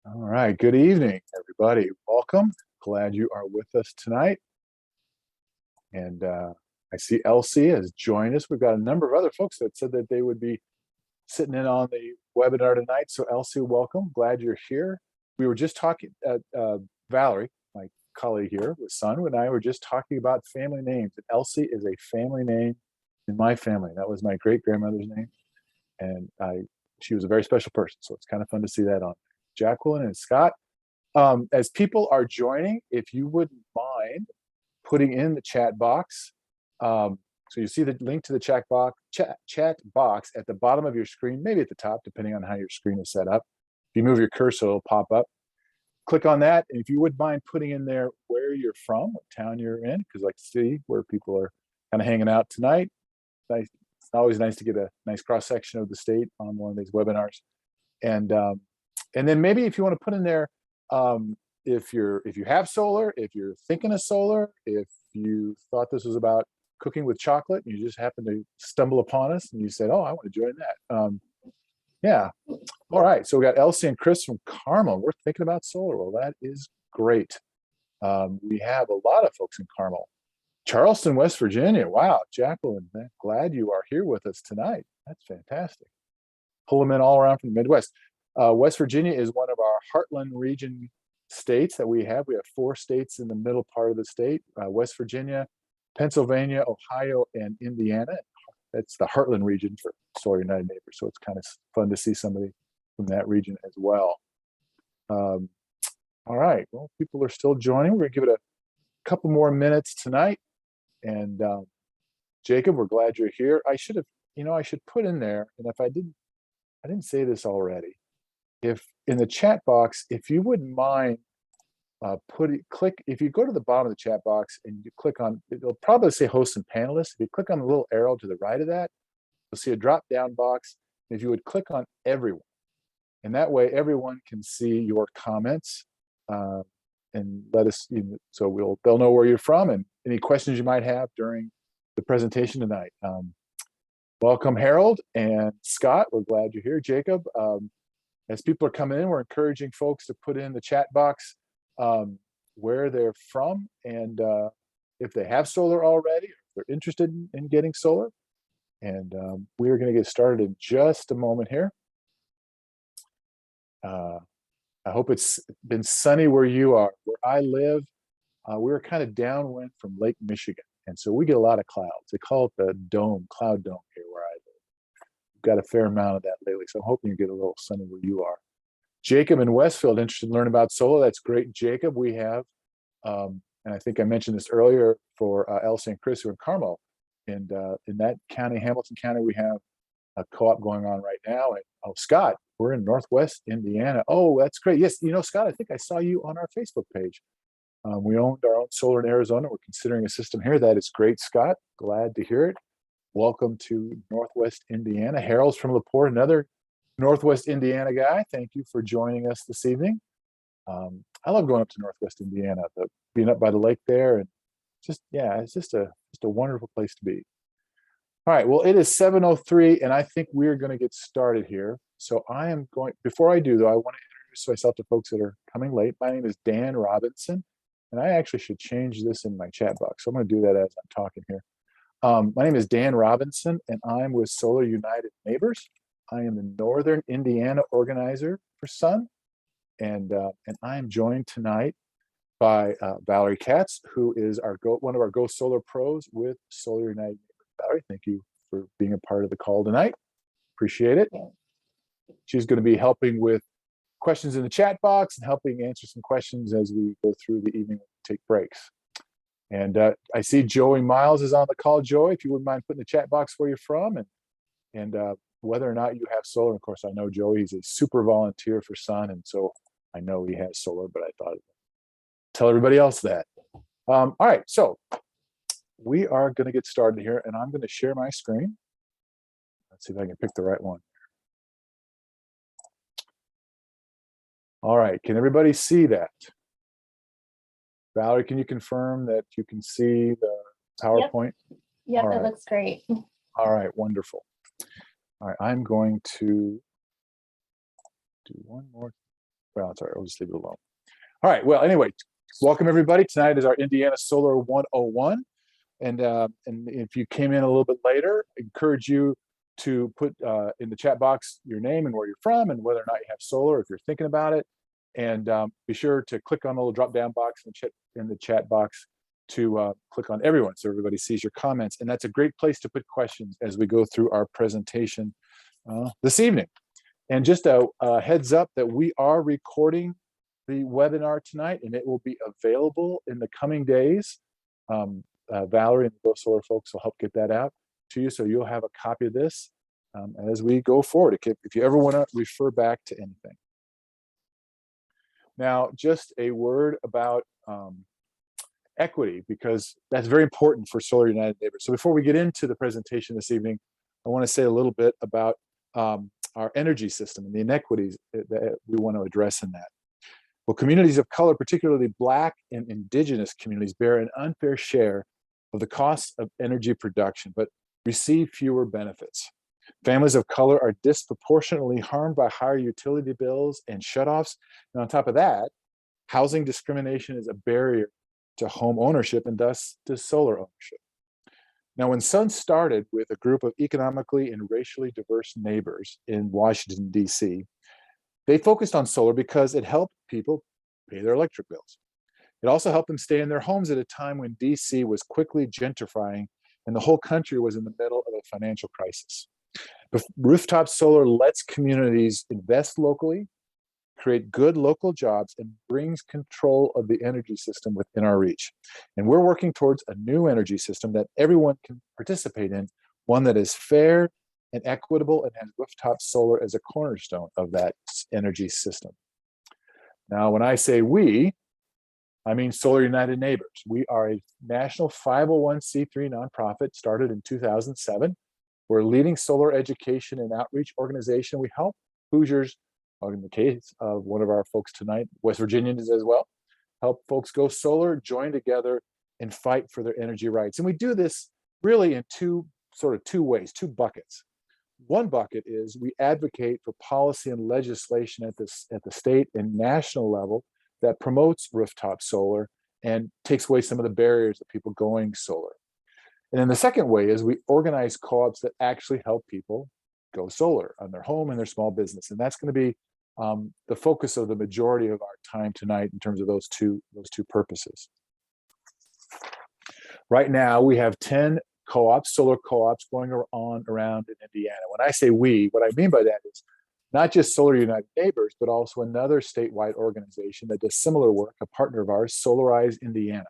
All right. Good evening, everybody. Welcome. Glad you are with us tonight. And I see Elsie has joined us. We've got a number of other folks that said that they would be sitting in on the webinar tonight. So, Elsie, welcome. Glad you're here. We were just talking, Valerie, my colleague here with Sun, and I were just talking about family names. And Elsie is a family name in my family. That was my great grandmother's name. And she was a very special person. So, it's kind of fun to see that on Jacqueline and Scott. As people are joining, if you wouldn't mind putting in the chat box. So you see the link to the chat box at the bottom of your screen, maybe at the top, depending on how your screen is set up. If you move your cursor, it'll pop up. Click on that, and if you wouldn't mind putting in there where you're from, what town you're in, because I like to see where people are kind of hanging out tonight. It's always nice to get a nice cross section of the state on one of these webinars. And then maybe if you want to put in there if you have solar, if you're thinking of solar, if you thought this was about cooking with chocolate and you just happened to stumble upon us and you said, oh, I want to join that. Yeah. All right. So we got Elsie and Chris from Carmel. We're thinking about solar. Well, that is great. We have a lot of folks in Carmel. Charleston, West Virginia. Wow. Jacqueline, man, glad you are here with us tonight. That's fantastic. Pull them in all around from the Midwest. West Virginia is one of our Heartland region states that we have. We have 4 states in the middle part of the state, West Virginia, Pennsylvania, Ohio, and Indiana. That's the Heartland region for Solar United Neighbors. So it's kind of fun to see somebody from that region as well. All right, well, people are still joining. We're gonna give it a couple more minutes tonight. And Jacob, we're glad you're here. I should put in there, and if I didn't say this already, if in the chat box, if you wouldn't mind if you go to the bottom of the chat box and you click on, it'll probably say hosts and panelists. If you click on the little arrow to the right of that, you'll see a drop down box. If you would click on everyone, and that way everyone can see your comments and let us, so they'll know where you're from and any questions you might have during the presentation tonight. Welcome, Harold and Scott. We're glad you're here. Jacob, as people are coming in, we're encouraging folks to put in the chat box where they're from and if they have solar already, if they're interested in getting solar. And we're going to get started in just a moment here. I hope it's been sunny where you are. Where I live, we're kind of downwind from Lake Michigan. And so we get a lot of clouds. They call it the cloud dome here where I live. We've got a fair amount of that lately. So I'm hoping you get a little sunny where you are. Jacob in Westfield, interested in learning about solar. That's great, Jacob. We have, and I think I mentioned this earlier for Elsie and Chris who are in Carmel. And in that county, Hamilton County, we have a co-op going on right now. And oh, Scott, we're in Northwest Indiana. Oh, that's great. Yes, Scott, I think I saw you on our Facebook page. We owned our own solar in Arizona. We're considering a system here. That is great, Scott. Glad to hear it. Welcome to Northwest Indiana. Harold's from LaPorte, another Northwest Indiana guy. Thank you for joining us this evening. I love going up to Northwest Indiana, being up by the lake there, and it's just a wonderful place to be. All right, well, it is 7:03, and I think we're going to get started here. So before I do though, I want to introduce myself to folks that are coming late. My name is Dan Robinson, and I actually should change this in my chat box. So I'm going to do that as I'm talking here. My name is Dan Robinson, and I'm with Solar United Neighbors. I am the Northern Indiana organizer for Sun, and I am joined tonight by Valerie Katz, who is one of our Go Solar pros with Solar United. Valerie, thank you for being a part of the call tonight. Appreciate it. She's going to be helping with questions in the chat box and helping answer some questions as we go through the evening and take breaks. And I see Joey Miles is on the call. Joey, if you wouldn't mind putting the chat box where you're from and whether or not you have solar. Of course, I know Joey's a super volunteer for Sun, and so I know he has solar, but I thought I'd tell everybody else that. All right, so we are going to get started here, and I'm going to share my screen. Let's see if I can pick the right one. All right, can everybody see that? Valerie, can you confirm that you can see the PowerPoint? Yep, it looks great. All right, wonderful. All right, I'm going to do one more. Well, it's all right. We'll just leave it alone. All right. Well, anyway, welcome everybody. Tonight is our Indiana Solar 101. And if you came in a little bit later, I encourage you to put in the chat box your name and where you're from and whether or not you have solar, if you're thinking about it. And be sure to click on the little drop-down box in the chat box to click on everyone so everybody sees your comments. And that's a great place to put questions as we go through our presentation this evening. And just a heads up that we are recording the webinar tonight, and it will be available in the coming days. Valerie and the Go Solar folks will help get that out to you, so you'll have a copy of this as we go forward, if you ever want to refer back to anything. Now, just a word about equity, because that's very important for Solar United Neighbors. So before we get into the presentation this evening, I want to say a little bit about our energy system and the inequities that we want to address in that. Well, communities of color, particularly Black and Indigenous communities, bear an unfair share of the costs of energy production, but receive fewer benefits. Families of color are disproportionately harmed by higher utility bills and shutoffs. And on top of that, housing discrimination is a barrier to home ownership and thus to solar ownership. Now, when Sun started with a group of economically and racially diverse neighbors in Washington, D.C., they focused on solar because it helped people pay their electric bills. It also helped them stay in their homes at a time when DC was quickly gentrifying and the whole country was in the middle of a financial crisis. Rooftop solar lets communities invest locally, create good local jobs, and brings control of the energy system within our reach. And we're working towards a new energy system that everyone can participate in, one that is fair and equitable and has rooftop solar as a cornerstone of that energy system. Now, when I say we, I mean Solar United Neighbors. We are a national 501c3 nonprofit started in 2007. We're a leading solar education and outreach organization. We help Hoosiers, in the case of one of our folks tonight, West Virginians as well, help folks go solar, join together, and fight for their energy rights. And we do this really in two ways, two buckets. One bucket is we advocate for policy and legislation at the state and national level that promotes rooftop solar and takes away some of the barriers of people going solar. And then the second way is we organize co-ops that actually help people go solar on their home and their small business. And that's going to be the focus of the majority of our time tonight in terms of those two purposes. Right now, we have 10 co-ops, solar co-ops going on around in Indiana. When I say we, what I mean by that is not just Solar United Neighbors, but also another statewide organization that does similar work, a partner of ours, Solarize Indiana.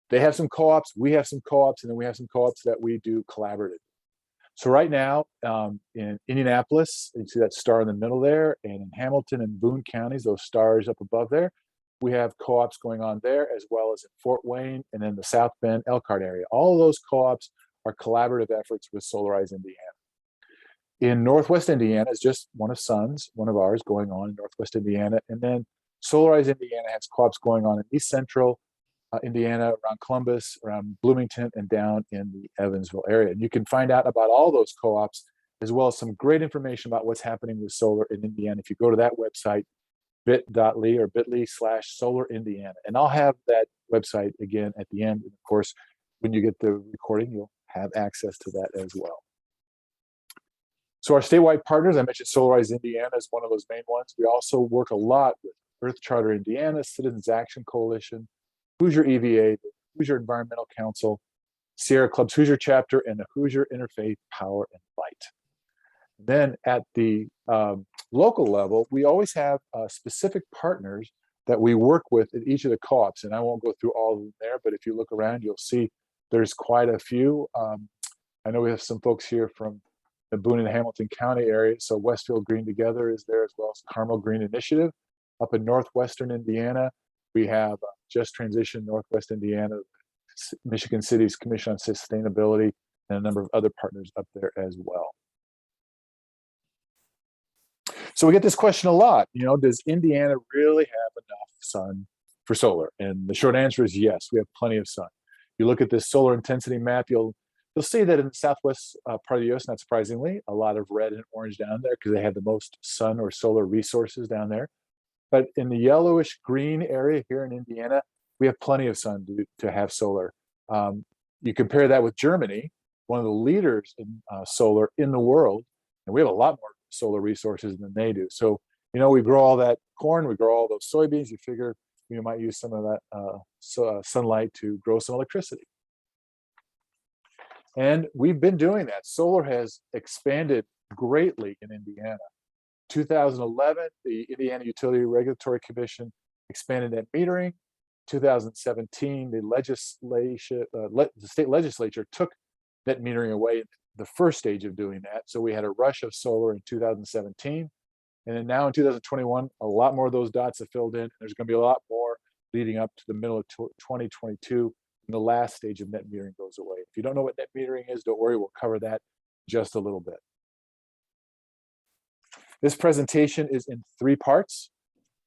They have some co-ops, we have some co-ops, and then we have some co-ops that we do collaborative. So right now in Indianapolis, you see that star in the middle there, and in Hamilton and Boone counties, those stars up above there, we have co-ops going on there, as well as in Fort Wayne and in the South Bend, Elkhart area. All of those co-ops are collaborative efforts with Solarize Indiana. In Northwest Indiana is just one of ours going on in Northwest Indiana. And then Solarize Indiana has co-ops going on in East Central Indiana, around Columbus, around Bloomington, and down in the Evansville area. And you can find out about all those co-ops, as well as some great information about what's happening with solar in Indiana. If you go to that website, bit.ly or bit.ly/Solar Indiana. And I'll have that website again at the end. And of course, when you get the recording, you'll have access to that as well. So our statewide partners, I mentioned Solarize Indiana is one of those main ones. We also work a lot with Earth Charter Indiana, Citizens Action Coalition, Hoosier EVA, the Hoosier Environmental Council, Sierra Club's Hoosier chapter, and the Hoosier Interfaith Power and Light. Then at the local level, we always have specific partners that we work with at each of the co-ops. And I won't go through all of them there, but if you look around, you'll see there's quite a few. I know we have some folks here from the Boone and Hamilton County area. So Westfield Green Together is there, as well as Carmel Green Initiative. Up in Northwestern Indiana, we have Just Transition Northwest Indiana, Michigan City's Commission on Sustainability, and a number of other partners up there as well. So we get this question a lot, does Indiana really have enough sun for solar? And the short answer is yes, we have plenty of sun. You look at this solar intensity map, you'll see that in the southwest part of the US, not surprisingly, a lot of red and orange down there because they have the most sun or solar resources down there. But in the yellowish green area here in Indiana, we have plenty of sun to have solar. You compare that with Germany, one of the leaders in solar in the world, and we have a lot more solar resources than they do. So, we grow all that corn, we grow all those soybeans. You figure we might use some of that sunlight to grow some electricity. And we've been doing that. Solar has expanded greatly in Indiana. 2011, the Indiana Utility Regulatory Commission expanded net metering. 2017, the state legislature took net metering away, the first stage of doing that. So we had a rush of solar in 2017. And then now in 2021, a lot more of those dots have filled in. There's going to be a lot more leading up to the middle of 2022. And the last stage of net metering goes away. If you don't know what net metering is, don't worry, we'll cover that just a little bit. This presentation is in 3 parts: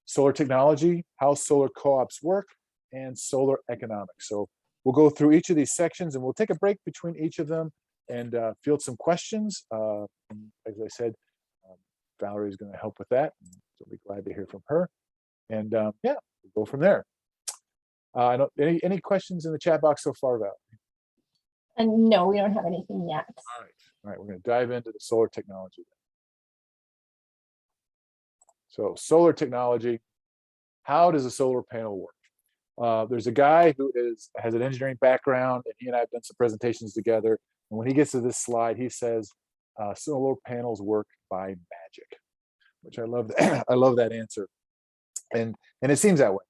solar technology, how solar co-ops work, and solar economics. So we'll go through each of these sections and we'll take a break between each of them and field some questions. And as I said, Valerie is going to help with that. So we'll be glad to hear from her. And yeah, we'll go from there. Any questions in the chat box so far, Val? And no, we don't have anything yet. All right, we're going to dive into the solar technology. So solar technology, how does a solar panel work? There's a guy who has an engineering background, and he and I have done some presentations together. And when he gets to this slide, he says, solar panels work by magic, which I love. I love that answer. And it seems that way.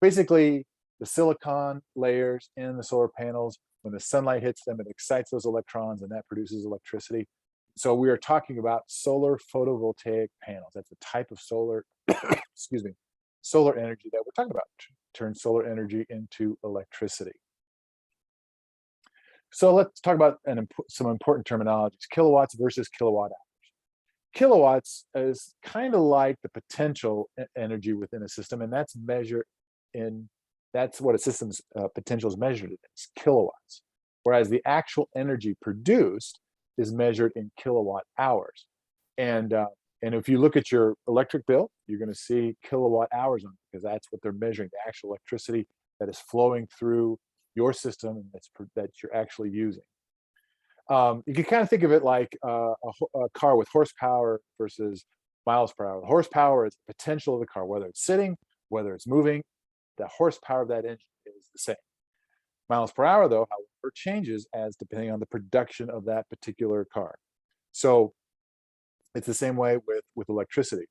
Basically, the silicon layers in the solar panels, when the sunlight hits them, it excites those electrons and that produces electricity. So we are talking about solar photovoltaic panels. That's the type of solar, excuse me, solar energy that we're talking about. Turn solar energy into electricity. So let's talk about some important terminologies: kilowatts versus kilowatt hours. Kilowatts is kind of like the potential energy within a system, and that's measured in, that's what a system's potential is measured in, it's kilowatts. Whereas the actual energy produced is measured in kilowatt hours. And if you look at your electric bill, you're going to see kilowatt hours on it, because that's what they're measuring, the actual electricity that is flowing through your system and that you're actually using. You can kind of think of it like a car with horsepower versus miles per hour. The horsepower is the potential of the car, whether it's sitting, whether it's moving. The horsepower of that engine is the same. Miles per hour, though, however, changes as depending on the production of that particular car. So it's the same way with electricity.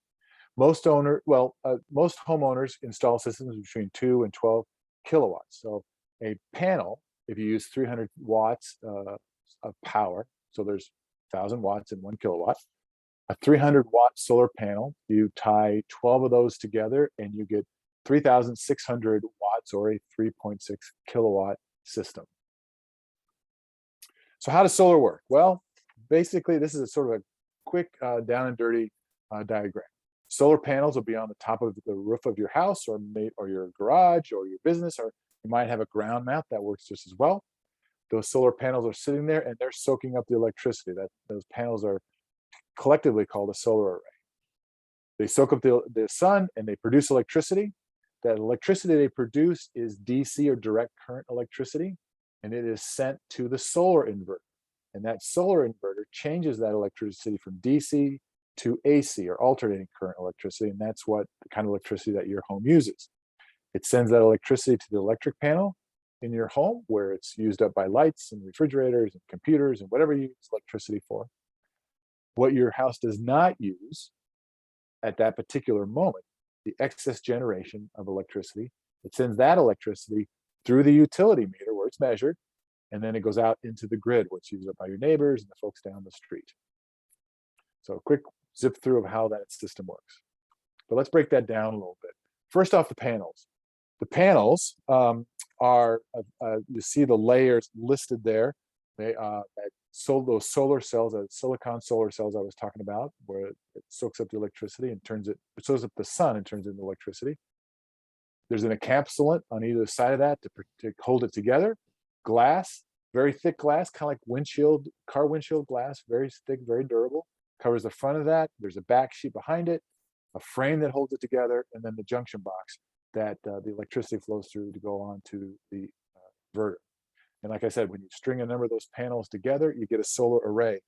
Most homeowners install systems between 2 and 12 kilowatts. So a panel, if you use 300 watts of power, so there's 1,000 watts in 1 kilowatt, a 300 watt solar panel, you tie 12 of those together and you get 3,600 watts, or a 3.6 kilowatt system. So how does solar work? Well, basically, this is a sort of a quick down and dirty diagram. Solar panels will be on the top of the roof of your house or your garage or your business, or you might have a ground mount that works just as well. Those solar panels are sitting there and they're soaking up the electricity. Those panels are collectively called a solar array. They soak up the sun and they produce electricity. That electricity they produce is DC, or direct current electricity, and it is sent to the solar inverter. And that solar inverter changes that electricity from DC to AC, or alternating current electricity, and that's what the kind of electricity that your home uses. It sends that electricity to the electric panel in your home, where it's used up by lights and refrigerators and computers and whatever you use electricity for. What your house does not use at that particular moment, the excess generation of electricity, it sends that electricity through the utility meter where it's measured, and then it goes out into the grid where it's used up by your neighbors and the folks down the street. So a quick zip through of how that system works. But let's break that down a little bit. First off, the panels. The panels are, you see the layers listed there. They those solar cells, silicon solar cells I was talking about, where it soaks up the electricity and it soaks up the sun and turns into electricity. There's an encapsulant on either side of that to hold it together. Glass, very thick glass, kind of like car windshield glass, very thick, very durable, covers the front of that. There's a back sheet behind it. a frame that holds it together, and then the junction box that the electricity flows through to go on to the inverter. And like I said, when you string a number of those panels together, you get a solar array.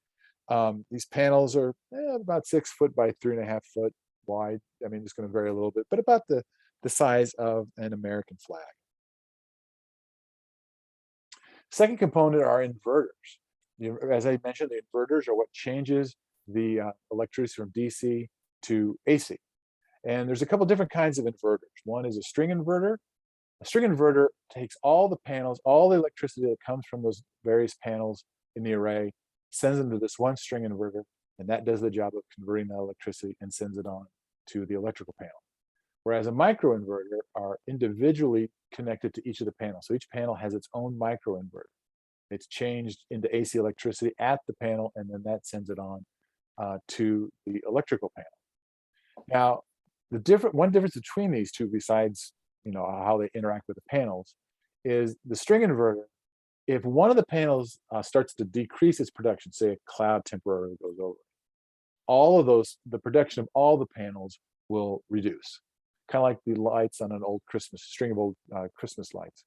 These panels are about 6 foot by 3.5 foot wide. I mean, it's going to vary a little bit, but about the size of an American flag. Second component are inverters. As I mentioned, the inverters are what changes the electricity from DC to AC. And there's a couple different kinds of inverters. One is a string inverter. A string inverter takes all the panels, all the electricity that comes from those various panels in the array, sends them to this one string inverter, and that does the job of converting that electricity and sends it on to the electrical panel. Whereas a microinverter are individually connected to each of the panels. So each panel has its own microinverter. It's changed into AC electricity at the panel, and then that sends it on to the electrical panel. Now, one difference between these two, besides how they interact with the panels, is the string inverter. If one of the panels starts to decrease its production, say a cloud temporarily goes over, the production of all the panels will reduce. Kind of like the lights on an old string of old Christmas lights.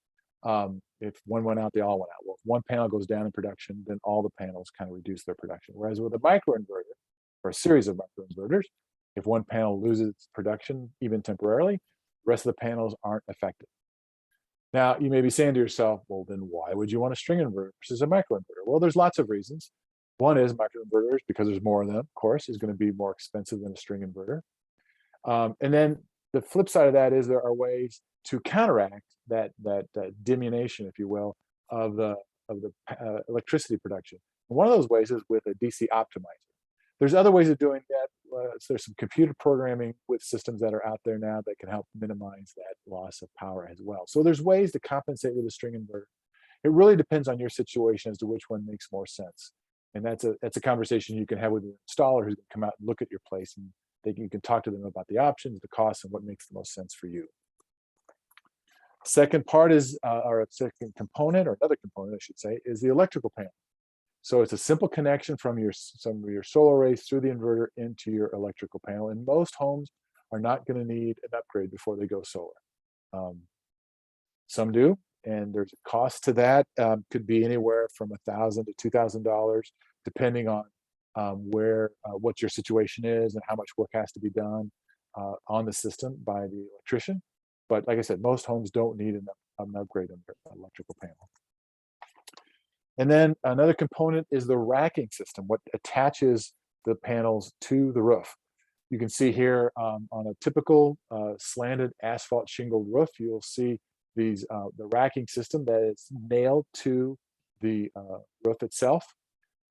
If one went out, they all went out. Well, if one panel goes down in production, then all the panels kind of reduce their production. Whereas with a microinverter, or a series of microinverters, if one panel loses its production, even temporarily, the rest of the panels aren't affected. Now, you may be saying to yourself, well, then why would you want a string inverter versus a microinverter? Well, there's lots of reasons. One is microinverters, because there's more of them, of course, is going to be more expensive than a string inverter. And then the flip side of that is there are ways to counteract that diminution, if you will, of the electricity production. And one of those ways is with a DC optimizer. There's other ways of doing that. So there's some computer programming with systems that are out there now that can help minimize that loss of power as well. So there's ways to compensate with a string inverter. It really depends on your situation as to which one makes more sense. And that's a conversation you can have with your installer who's going to come out and look at your place, and you can talk to them about the options, the costs, and what makes the most sense for you. Second part is, or a second component, or another component, I should say, is the electrical panel. So it's a simple connection from some of your solar arrays through the inverter into your electrical panel. And most homes are not going to need an upgrade before they go solar. Some do, and there's a cost to that. Could be anywhere from $1,000 to $2,000, depending on what your situation is and how much work has to be done on the system by the electrician. But like I said, most homes don't need an upgrade on their electrical panel. And then another component is the racking system, what attaches the panels to the roof. You can see here on a typical slanted asphalt shingled roof, you'll see the racking system that is nailed to the roof itself,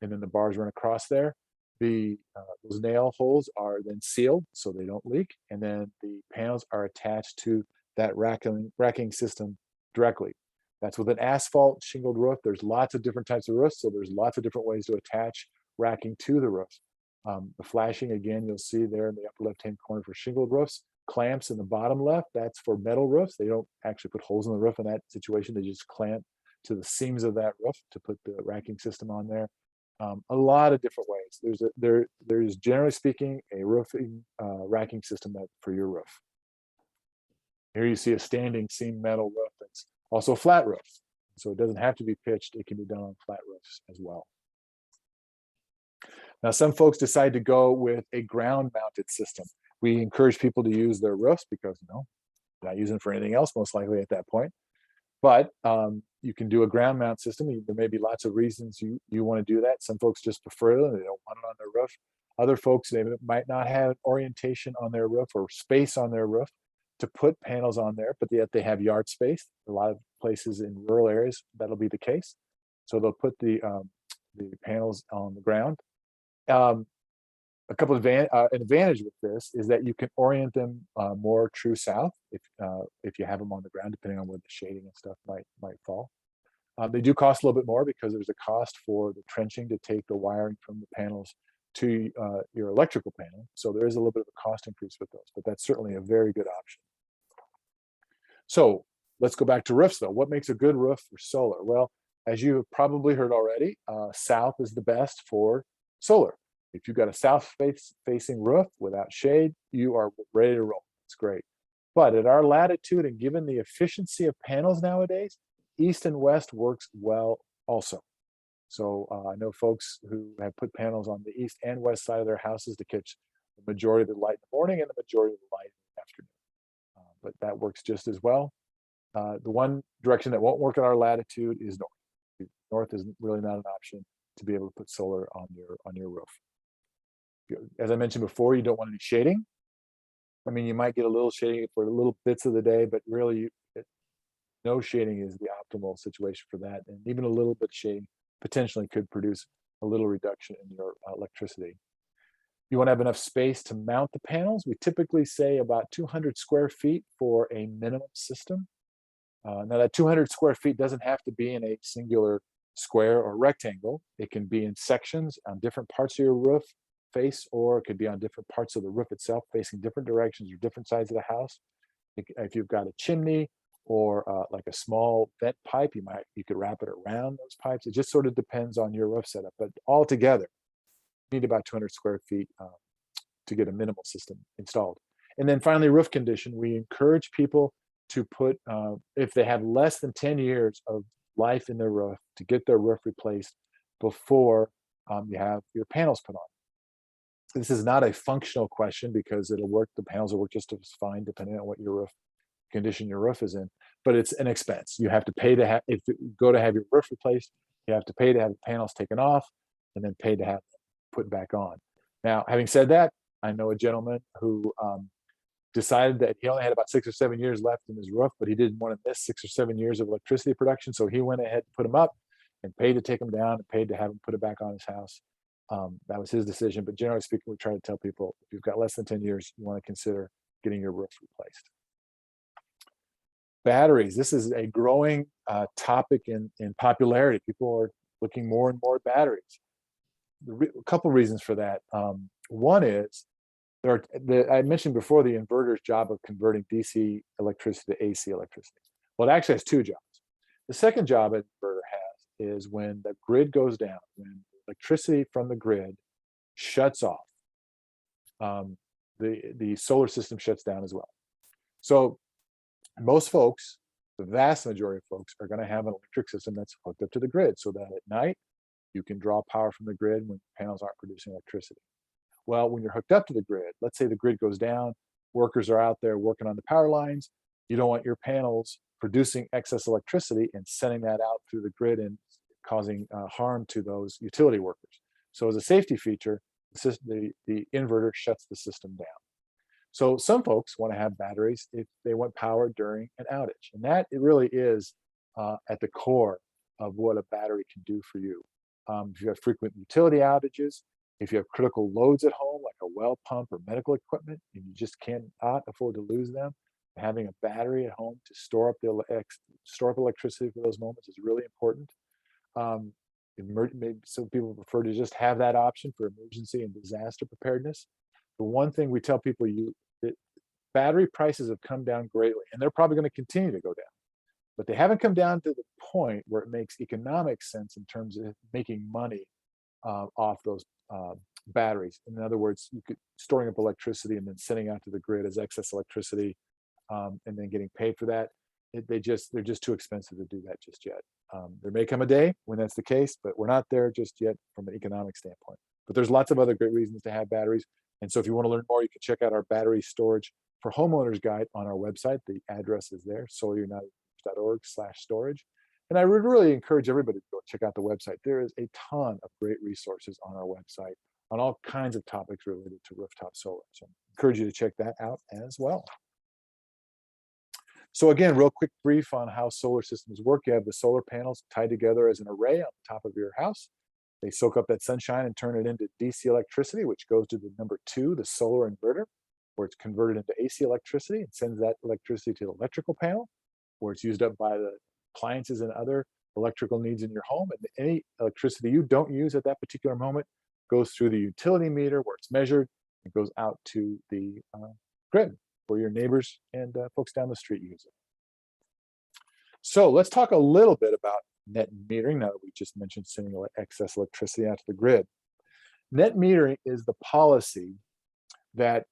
and then the bars run across there. Those nail holes are then sealed so they don't leak, and then the panels are attached to that racking system directly. That's with an asphalt shingled roof. There's lots of different types of roofs, so there's lots of different ways to attach racking to the roof. The flashing, again, you'll see there in the upper left-hand corner for shingled roofs. Clamps in the bottom left, that's for metal roofs. They don't actually put holes in the roof in that situation. They just clamp to the seams of that roof to put the racking system on there. A lot of different ways. There's generally speaking a roofing racking system for your roof. Here you see a standing seam metal roof that's also a flat roof. So it doesn't have to be pitched. It can be done on flat roofs as well. Now, some folks decide to go with a ground mounted system. We encourage people to use their roofs because, they're not using it for anything else, most likely at that point. But you can do a ground mount system. There may be lots of reasons you want to do that. Some folks just prefer them. They don't want it on their roof. Other folks, they might not have orientation on their roof or space on their roof to put panels on there, but yet they have yard space. A lot of places in rural areas, that'll be the case. So they'll put the panels on the ground. A couple of an advantage with this is that you can orient them more true south if you have them on the ground, depending on where the shading and stuff might fall. They do cost a little bit more because there's a cost for the trenching to take the wiring from the panels to your electrical panel. So there is a little bit of a cost increase with those, but that's certainly a very good option. So let's go back to roofs though. What makes a good roof for solar? Well, as you've probably heard already, south is the best for solar. If you've got a south facing roof without shade, you are ready to roll. It's great. But at our latitude and given the efficiency of panels nowadays, east and west works well also. So I know folks who have put panels on the east and west side of their houses to catch the majority of the light in the morning and the majority of the light in the afternoon. But that works just as well. The one direction that won't work at our latitude is north. North is really not an option to be able to put solar on your roof. As I mentioned before, you don't want any shading. I mean, you might get a little shading for little bits of the day, but really no shading is the optimal situation for that. And even a little bit of shading potentially could produce a little reduction in your electricity. You want to have enough space to mount the panels. We typically say about 200 square feet for a minimum system. Now that 200 square feet doesn't have to be in a singular square or rectangle. It can be in sections on different parts of your roof face, or it could be on different parts of the roof itself facing different directions or different sides of the house. If you've got a chimney or like a small vent pipe, you could wrap it around those pipes. It just sort of depends on your roof setup, but altogether, you need about 200 square feet to get a minimal system installed. And then finally, roof condition. We encourage people to put, if they have less than 10 years of life in their roof, to get their roof replaced before you have your panels put on. This is not a functional question because it'll work, the panels will work just as fine depending on what your roof condition your roof is in, but it's an expense. You have to pay to have, if you go to have your roof replaced, you have to pay to have the panels taken off and then pay to have them put back on. Now, having said that, I know a gentleman who decided that he only had about 6 or 7 years left in his roof, but he didn't want to miss 6 or 7 years of electricity production. So he went ahead and put them up and paid to take them down and paid to have them put it back on his house. That was his decision. But generally speaking, we try to tell people if you've got less than 10 years, you want to consider getting your roof replaced. Batteries. This is a growing topic in popularity. People are looking more and more at batteries. A couple reasons for that. One is I mentioned before the inverter's job of converting DC electricity to AC electricity. Well, it actually has two jobs. The second job an inverter has is when the grid goes down, when electricity from the grid shuts off, the solar system shuts down as well. So most folks, the vast majority of folks, are going to have an electric system that's hooked up to the grid so that at night you can draw power from the grid when panels aren't producing electricity. Well, when you're hooked up to the grid, let's say the grid goes down, workers are out there working on the power lines, you don't want your panels producing excess electricity and sending that out through the grid and causing harm to those utility workers. So as a safety feature, the inverter shuts the system down. So some folks want to have batteries if they want power during an outage. And that it really is at the core of what a battery can do for you. If you have frequent utility outages, if you have critical loads at home, like a well pump or medical equipment, and you just cannot afford to lose them, having a battery at home to store up electricity for those moments is really important. Maybe some people prefer to just have that option for emergency and disaster preparedness. The one thing we tell people, battery prices have come down greatly, and they're probably going to continue to go down. But they haven't come down to the point where it makes economic sense in terms of making money off those batteries. In other words, you could storing up electricity and then sending out to the grid as excess electricity, and then getting paid for that. They're just too expensive to do that just yet. There may come a day when that's the case, but we're not there just yet from an economic standpoint. But there's lots of other great reasons to have batteries. And so if you want to learn more, you can check out our battery storage for homeowners guide on our website. The address is there, solarunited.org/storage. And I would really encourage everybody to go check out the website. There is a ton of great resources on our website on all kinds of topics related to rooftop solar. So I encourage you to check that out as well. So again, real quick brief on how solar systems work. You have the solar panels tied together as an array on the top of your house. They soak up that sunshine and turn it into DC electricity, which goes to the number 2, the solar inverter, where it's converted into AC electricity and sends that electricity to the electrical panel, where it's used up by the appliances and other electrical needs in your home. And any electricity you don't use at that particular moment goes through the utility meter where it's measured and goes out to the grid where your neighbors and folks down the street use it. So let's talk a little bit about net metering now that we just mentioned sending excess electricity out to the grid. Net metering is the policy that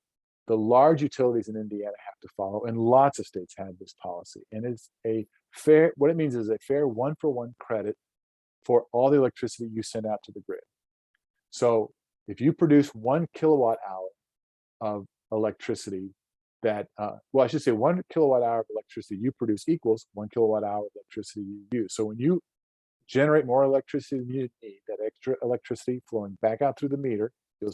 the large utilities in Indiana have to follow, and lots of states have this policy. And it's a fair, what it means is a fair 1-for-1 credit for all the electricity you send out to the grid. So if you produce 1 kilowatt hour of electricity that, well, I should say 1 kilowatt hour of electricity you produce equals 1 kilowatt hour of electricity you use. So when you generate more electricity than you need, that extra electricity flowing back out through the meter, you'll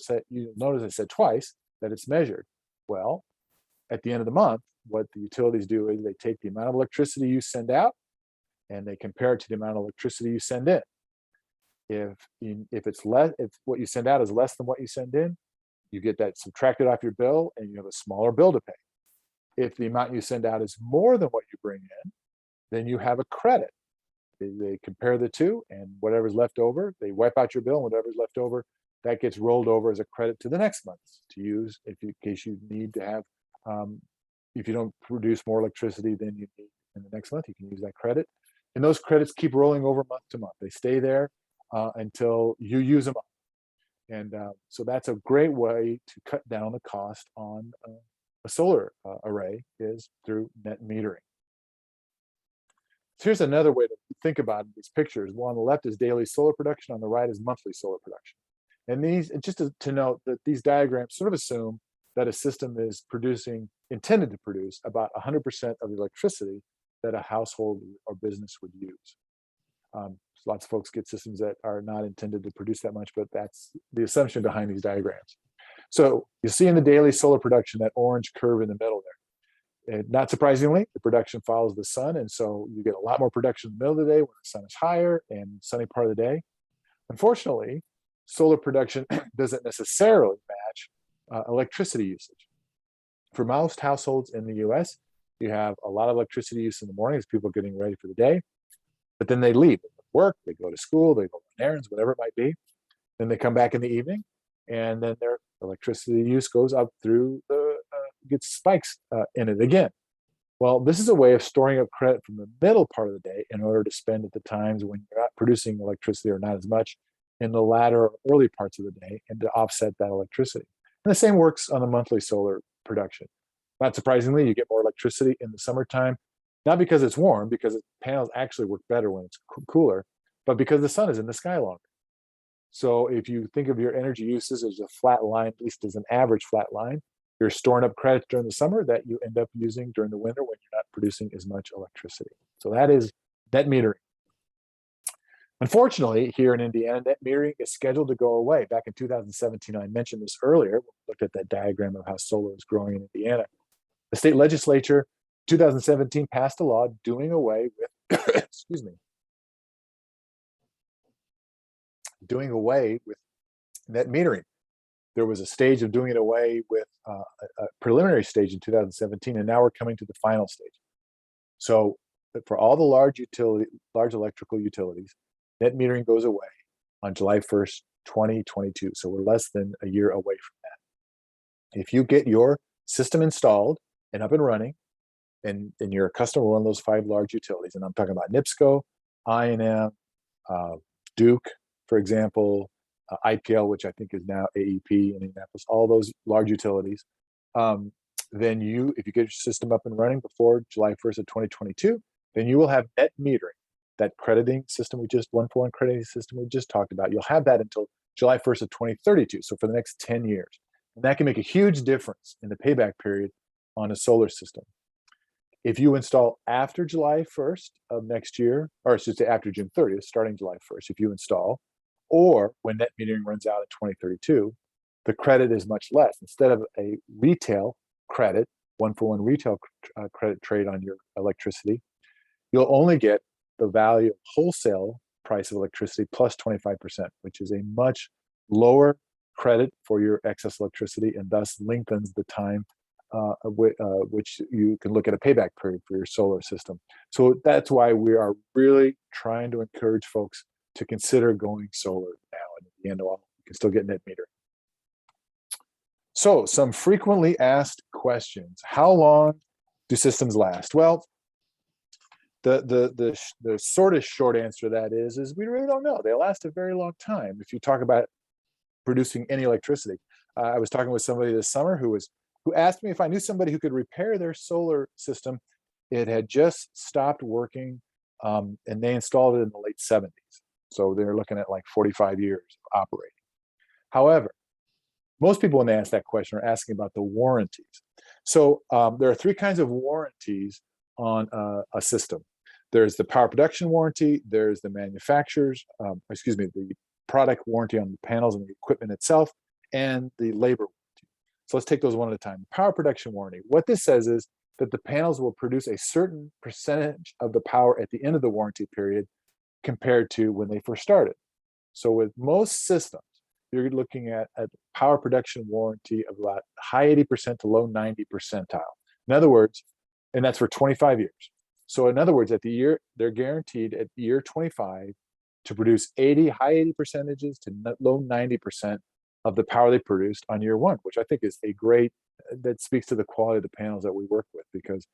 notice I said twice that it's measured. Well, at the end of the month, what the utilities do is they take the amount of electricity you send out and they compare it to the amount of electricity you send in. If it's less, if what you send out is less than what you send in, you get that subtracted off your bill and you have a smaller bill to pay. If the amount you send out is more than what you bring in, then you have a credit. They compare the two, and whatever's left over, they wipe out your bill, and whatever's left over, that gets rolled over as a credit to the next month to use in case you need to have, if you don't produce more electricity than you need in the next month, you can use that credit. And those credits keep rolling over month to month. They stay there until you use them up. And so that's a great way to cut down the cost on a solar array, is through net metering. So here's another way to think about these pictures. One on the left is daily solar production, on the right is monthly solar production. And these, just to note that these diagrams sort of assume that a system is intended to produce about 100% of the electricity that a household or business would use. Lots of folks get systems that are not intended to produce that much, but that's the assumption behind these diagrams. So you see in the daily solar production, that orange curve in the middle there. And not surprisingly, the production follows the sun, and so you get a lot more production in the middle of the day when the sun is higher and sunny part of the day. Unfortunately, solar production doesn't necessarily match electricity usage. For most households in the US, you have a lot of electricity use in the morning as people are getting ready for the day, but then they leave. They go to work, they go to school, they go on errands, whatever it might be. Then they come back in the evening, and then their electricity use goes up through gets spikes in it again. Well, this is a way of storing up credit from the middle part of the day in order to spend at the times when you're not producing electricity or not as much in the latter or early parts of the day, and to offset that electricity. And the same works on the monthly solar production. Not surprisingly, you get more electricity in the summertime, not because it's warm, because panels actually work better when it's cooler, but because the sun is in the sky longer. So if you think of your energy uses as a flat line, at least as an average flat line, you're storing up credits during the summer that you end up using during the winter when you're not producing as much electricity. So that is net metering. Unfortunately, here in Indiana, net metering is scheduled to go away. Back in 2017, I mentioned this earlier, we looked at that diagram of how solar is growing in Indiana. The state legislature, 2017, passed a law doing away with, excuse me, doing away with net metering. There was a stage of doing it away with a preliminary stage in 2017, and now we're coming to the final stage. So for all the large electrical utilities, net metering goes away on July 1st, 2022. So we're less than a year away from that. If you get your system installed and up and running, and you're a customer of one of those 5 large utilities, and I'm talking about NIPSCO, I&M, Duke, for example, IPL, which I think is now AEP in Indianapolis, all those large utilities, then if you get your system up and running before July 1st of 2022, then you will have net metering, that crediting system 1-for-1 crediting system we just talked about. You'll have that until July 1st of 2032, so for the next 10 years. And that can make a huge difference in the payback period on a solar system. If you install after July 1st of next year, or I should say after June 30th, starting July 1st, if you install, or when net metering runs out in 2032, the credit is much less. Instead of a retail credit, 1-for-1 retail credit trade on your electricity, you'll only get the value of wholesale price of electricity plus 25%, which is a much lower credit for your excess electricity, and thus lengthens the time which you can look at a payback period for your solar system. So that's why we are really trying to encourage folks to consider going solar now, and at the end of all, you can still get net metering. So some frequently asked questions. How long do systems last? Well, the sort of short answer to that is we really don't know. They last a very long time. If you talk about producing any electricity. I was talking with somebody this summer who asked me if I knew somebody who could repair their solar system. It had just stopped working, and they installed it in the late 70s. So they're looking at like 45 years of operating. However, most people, when they ask that question, are asking about the warranties. So there are three kinds of warranties on a system. There's the power production warranty, there's the manufacturer's, the product warranty on the panels and the equipment itself, and the labor warranty. So let's take those one at a time. Power production warranty. What this says is that the panels will produce a certain percentage of the power at the end of the warranty period compared to when they first started. So with most systems, you're looking at a power production warranty of about high 80% to low 90 percentile. In other words, and that's for 25 years. So in other words, at the year, they're guaranteed at year 25 to produce high 80 percentages to low 90% of the power they produced on year one, which I think is that speaks to the quality of the panels that we work with, because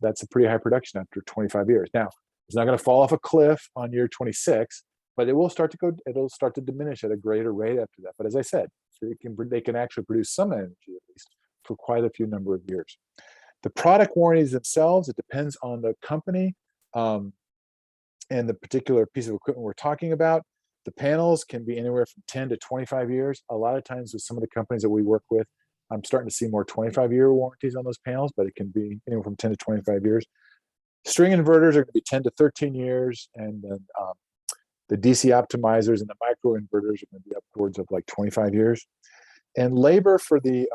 that's a pretty high production after 25 years. Now, it's not going to fall off a cliff on year 26, but it'll start to diminish at a greater rate after that. But as I said, they can actually produce some energy at least for quite a few number of years. The product warranties themselves, it depends on the company and the particular piece of equipment we're talking about. The panels can be anywhere from 10 to 25 years. A lot of times with some of the companies that we work with, I'm starting to see more 25-year warranties on those panels, but it can be anywhere from 10 to 25 years. String inverters are going to be 10 to 13 years, and then the DC optimizers and the micro inverters are going to be upwards of like 25 years. And labor for the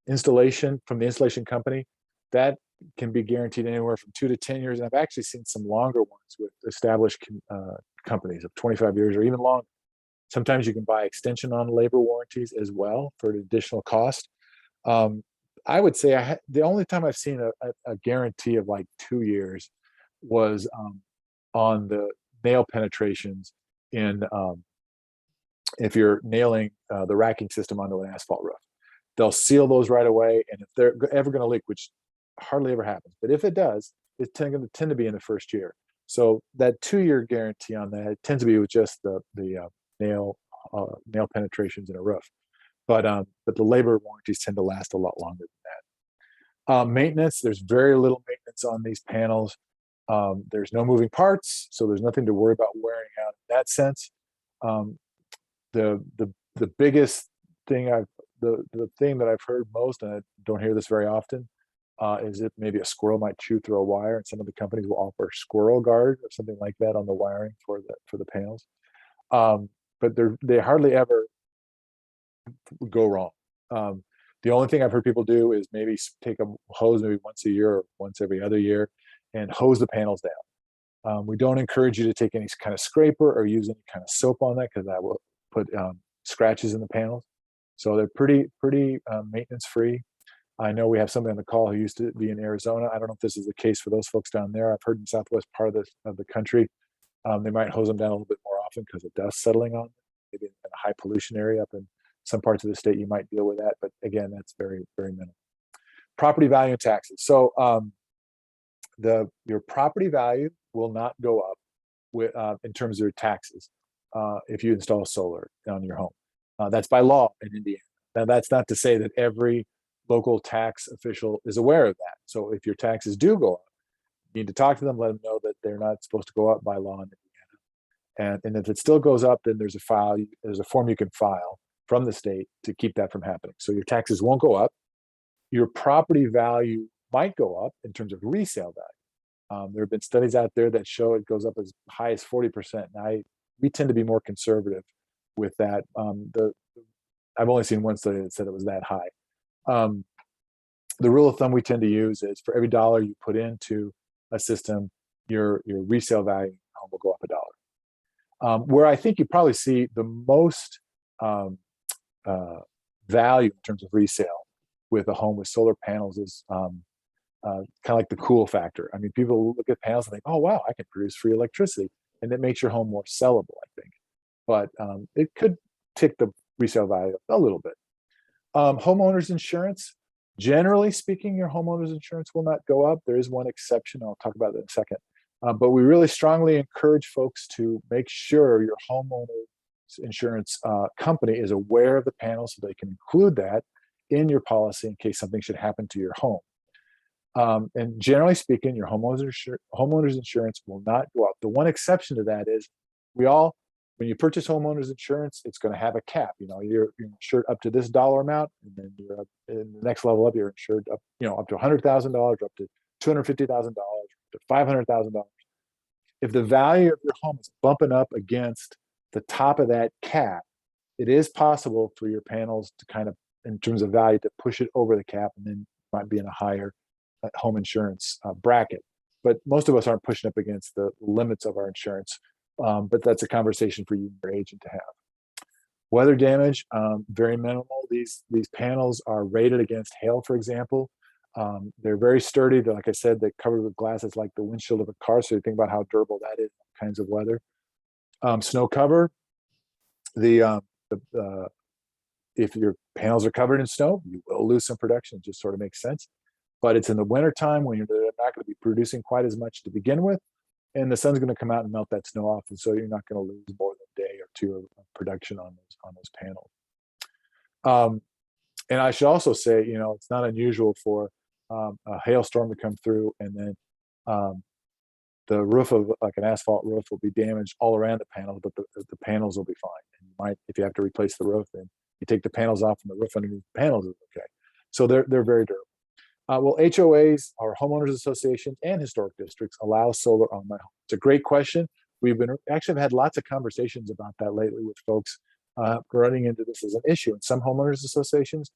installation from the installation company, that can be guaranteed anywhere from 2 to 10 years. And I've actually seen some longer ones with established companies of 25 years or even longer. Sometimes you can buy extension on labor warranties as well for an additional cost. I would say the only time I've seen a guarantee of like 2 years was on the nail penetrations in if you're nailing the racking system onto an asphalt roof. They'll seal those right away, and if they're ever going to leak, which hardly ever happens, but if it does, it's going to tend to be in the first year. So that 2-year guarantee on that tends to be with just the nail penetrations in a roof, but the labor warranties tend to last a lot longer than that. Maintenance, there's very little maintenance on these panels. There's no moving parts, so there's nothing to worry about wearing out in that sense. The biggest thing the thing that I've heard most, and I don't hear this very often, is that maybe a squirrel might chew through a wire, and some of the companies will offer squirrel guard or something like that on the wiring for the panels. But they hardly ever go wrong. The only thing I've heard people do is maybe take a hose maybe once a year or once every other year and hose the panels down. We don't encourage you to take any kind of scraper or use any kind of soap on that, because that will put scratches in the panels. So they're pretty maintenance free. I know we have somebody on the call who used to be in Arizona. I don't know if this is the case for those folks down there. I've heard in the southwest part of the country, they might hose them down a little bit more often because of dust settling on them. Maybe in a high pollution area up in some parts of the state, you might deal with that. But again, that's very, very minimal. Property value and taxes. So your property value will not go up in terms of your taxes if you install solar on your home. That's by law in Indiana. Now, that's not to say that every local tax official is aware of that. So if your taxes do go up, you need to talk to them, let them know that they're not supposed to go up by law in Indiana. And if it still goes up, then there's a form you can file from the state to keep that from happening. So your taxes won't go up. Your property value might go up in terms of resale value. There have been studies out there that show it goes up as high as 40%. Now, we tend to be more conservative with that. I've only seen one study that said it was that high. The rule of thumb we tend to use is for every dollar you put into a system, your resale value will go up $1. Where I think you probably see the most value in terms of resale with a home with solar panels is kind of like the cool factor. I mean, people look at panels and think, oh, wow, I can produce free electricity. And it makes your home more sellable, I think. But it could tick the resale value a little bit. Homeowners insurance, generally speaking, your homeowner's insurance will not go up. There is one exception. I'll talk about that in a second. But we really strongly encourage folks to make sure your homeowner insurance company is aware of the panel, so they can include that in your policy in case something should happen to your home. And generally speaking, your homeowner's insurance will not go up. The one exception to that is when you purchase homeowners insurance, it's going to have a cap. You're insured up to this dollar amount, and then you're up in the next level up, you're insured up, up to $100,000, up to $250,000, up to $500,000. If the value of your home is bumping up against the top of that cap, it is possible for your panels to kind of, in terms of value, to push it over the cap, and then you might be in a higher home insurance bracket. But most of us aren't pushing up against the limits of our insurance. But that's a conversation for you and your agent to have. Weather damage, very minimal. These panels are rated against hail, for example. They're very sturdy. Like I said, they're covered with glasses like the windshield of a car. So you think about how durable that is in all kinds of weather. Snow cover. If your panels are covered in snow, you will lose some production. It just sort of makes sense. But it's in the wintertime when you're not going to be producing quite as much to begin with, and the sun's going to come out and melt that snow off, and so you're not going to lose more than a day or two of production on those panels. And I should also say, it's not unusual for a hailstorm to come through, and then the roof of like an asphalt roof will be damaged all around the panels, but the panels will be fine. And if you have to replace the roof, then you take the panels off, and the roof underneath the panels is okay. So they're very durable. Well, HOAs, or homeowners associations, and historic districts allow solar on my home. It's a great question. We've had lots of conversations about that lately with folks running into this as an issue. And some homeowners associations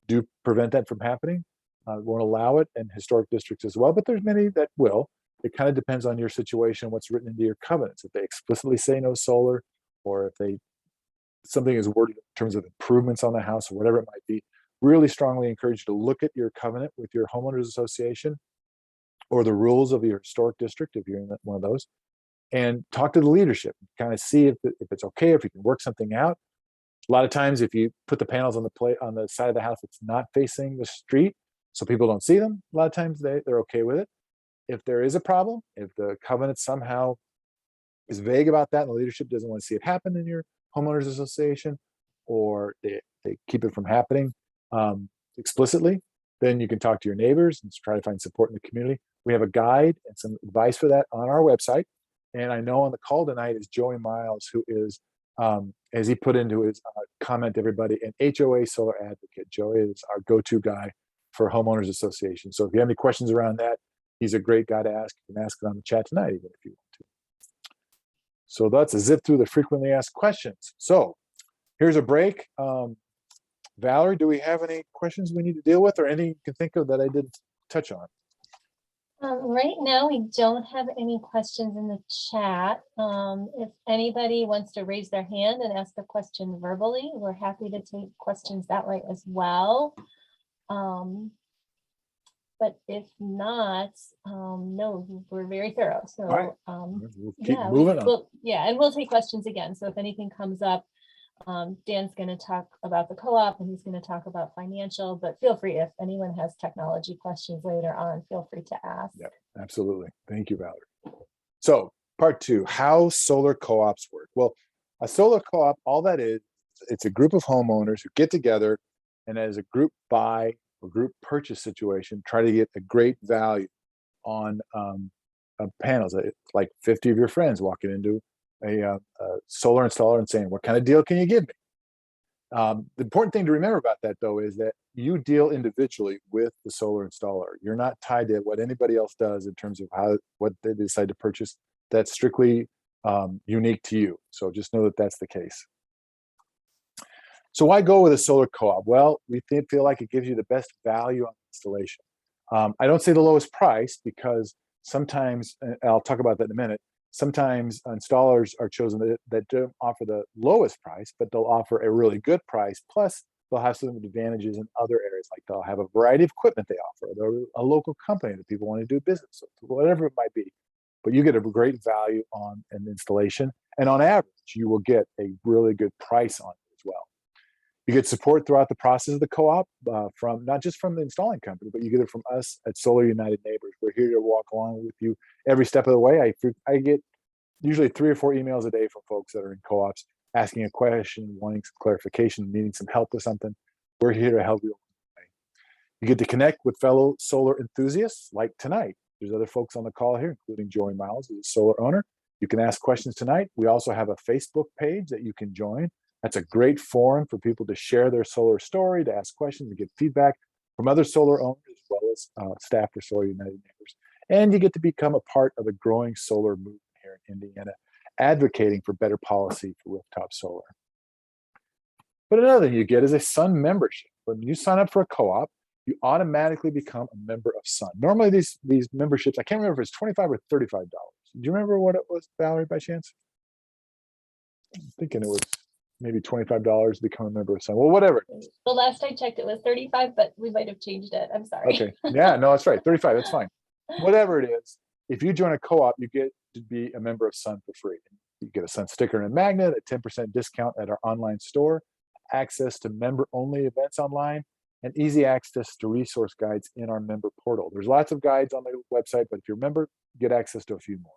do prevent that from happening, won't allow it, and historic districts as well. But there's many that will. It kind of depends on your situation, what's written into your covenants. If they explicitly say no solar, or if something is worded in terms of improvements on the house, or whatever it might be. Really strongly encourage you to look at your covenant with your homeowners association or the rules of your historic district, if you're in one of those, and talk to the leadership, kind of see if it's okay, if you can work something out. A lot of times, if you put the panels on the side of the house that's not facing the street, so people don't see them, a lot of times they're okay with it. If there is a problem, if the covenant somehow is vague about that and the leadership doesn't want to see it happen in your homeowners association, or they keep it from happening explicitly, then you can talk to your neighbors and try to find support in the community. We have a guide and some advice for that on our website. And I know on the call tonight is Joey Miles, who is, as he put into his comment to everybody, an HOA solar advocate. Joey is our go-to guy for homeowners association. So if you have any questions around that, he's a great guy to ask. You can ask it on the chat tonight, even if you want to. So that's a zip through the frequently asked questions. So here's a break. Valerie, do we have any questions we need to deal with, or any you can think of that I didn't touch on? Right now, we don't have any questions in the chat. If anybody wants to raise their hand and ask a question verbally, we're happy to take questions that way as well. But if not, no, we're very thorough. So right. We'll keep yeah, moving on. And we'll take questions again. So if anything comes up, Dan's going to talk about the co-op, and he's going to talk about financial, but feel free, if anyone has technology questions later on, feel free to ask. Yep, absolutely. Thank you, Valerie. So part 2, how solar co-ops work. Well, a solar co-op, all that is, it's a group of homeowners who get together and as a group buy or group purchase situation, try to get a great value on panels. It's like 50 of your friends walking into a solar installer and saying, what kind of deal can you give me? The important thing to remember about that, though, is that you deal individually with the solar installer. You're not tied to what anybody else does in terms of what they decide to purchase. That's strictly unique to you. So just know that that's the case. So why go with a solar co-op? Well, we feel like it gives you the best value on installation. I don't say the lowest price, because sometimes, and I'll talk about that in a minute, sometimes installers are chosen that don't offer the lowest price, but they'll offer a really good price. Plus, they'll have some advantages in other areas, like they'll have a variety of equipment they offer. They're a local company that people want to do business with, whatever it might be. But you get a great value on an installation. And on average, you will get a really good price on it as well. You get support throughout the process of the co-op, from not just from the installing company, but you get it from us at Solar United Neighbors. We're here to walk along with you every step of the way. I get usually 3 or 4 emails a day from folks that are in co-ops asking a question, wanting some clarification, needing some help with something, we're here to help you. You get to connect with fellow solar enthusiasts like tonight. There's other folks on the call here, including Joey Miles, who's a solar owner. You can ask questions tonight. We also have a Facebook page that you can join. That's a great forum for people to share their solar story, to ask questions, and get feedback from other solar owners, as well as staff for Solar United Neighbors. And you get to become a part of the growing solar movement here in Indiana, advocating for better policy for rooftop solar. But another thing you get is a Sun membership. When you sign up for a co-op, you automatically become a member of Sun. Normally these memberships, I can't remember if it's $25 or $35. Do you remember what it was, Valerie, by chance? I'm thinking it was maybe $25 to become a member of Sun. Well, whatever. The last I checked, it was 35, but we might have changed it. I'm sorry. Okay. Yeah, no, that's right. 35, that's fine. Whatever it is, if you join a co-op, you get to be a member of Sun for free. You get a Sun sticker and a magnet, a 10% discount at our online store, access to member-only events online, and easy access to resource guides in our member portal. There's lots of guides on the website, but if you're a member, get access to a few more.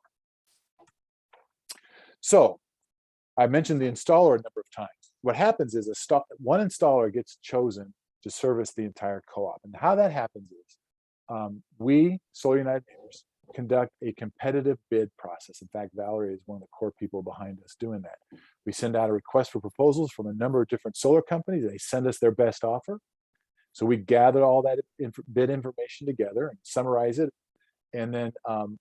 So I mentioned the installer a number of times. What happens is one installer gets chosen to service the entire co-op. And how that happens is we, Solar United Neighbors, conduct a competitive bid process. In fact, Valerie is one of the core people behind us doing that. We send out a request for proposals from a number of different solar companies. They send us their best offer. So we gather all that bid information together and summarize it. And then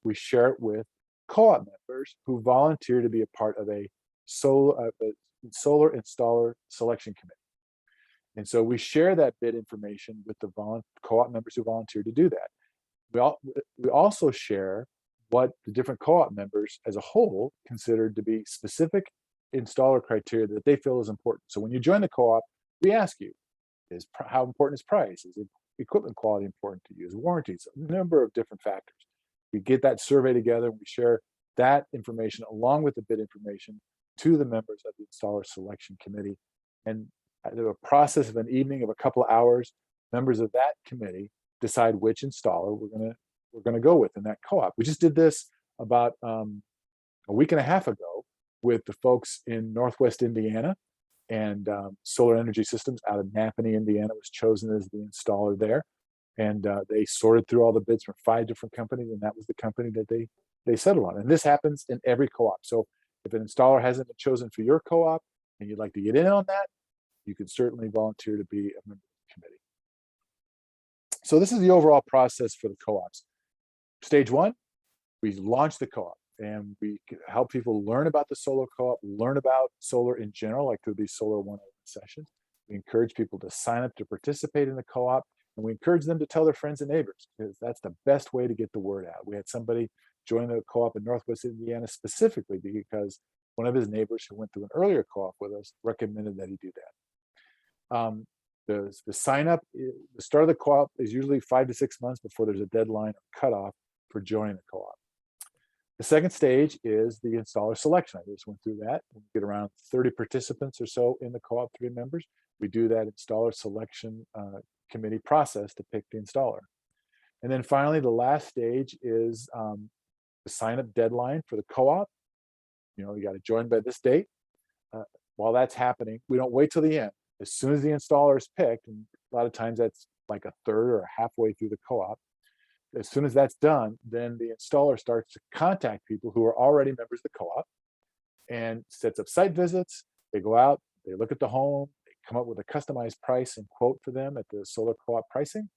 we share it with co-op members who volunteer to be a part of a solar installer selection committee. And so we share that bid information with the co-op members who volunteer to do that. We also share what the different co-op members as a whole considered to be specific installer criteria that they feel is important. So when you join the co-op, we ask you, how important is price? Is equipment quality important to you? Is warranties? A number of different factors. We get that survey together and we share that information along with the bid information to the members of the installer selection committee. And through a process of an evening of a couple of hours, members of that committee decide which installer we're gonna go with in that co-op. We just did this about a week and a half ago with the folks in Northwest Indiana, and Solar Energy Systems out of Napanee, Indiana was chosen as the installer there. And they sorted through all the bids from 5 different companies, and that was the company that they settled on. And this happens in every co-op. So if an installer hasn't been chosen for your co-op and you'd like to get in on that, you can certainly volunteer to be a member of the committee. So this is the overall process for the co-ops. Stage 1, we launch the co-op. And we help people learn about the solar co-op, learn about solar in general, like through these Solar 101 sessions. We encourage people to sign up to participate in the co-op, and we encourage them to tell their friends and neighbors, because that's the best way to get the word out. We had somebody join the co-op in Northwest Indiana specifically because one of his neighbors who went through an earlier co-op with us recommended that he do that. The sign up, the start of the co-op is usually 5 to 6 months before there's a deadline or cutoff for joining the co-op. The second stage is the installer selection. I just went through that. We get around 30 participants or so in the co-op, 3 members. We do that installer selection committee process to pick the installer. And then finally, the last stage is the sign-up deadline for the co-op. You got to join by this date. While that's happening, we don't wait till the end. As soon as the installer is picked, and a lot of times that's like a third or halfway through the co-op, as soon as that's done, then the installer starts to contact people who are already members of the co-op and sets up site visits. They go out, they look at the home, they come up with a customized price and quote for them at the solar co-op pricing,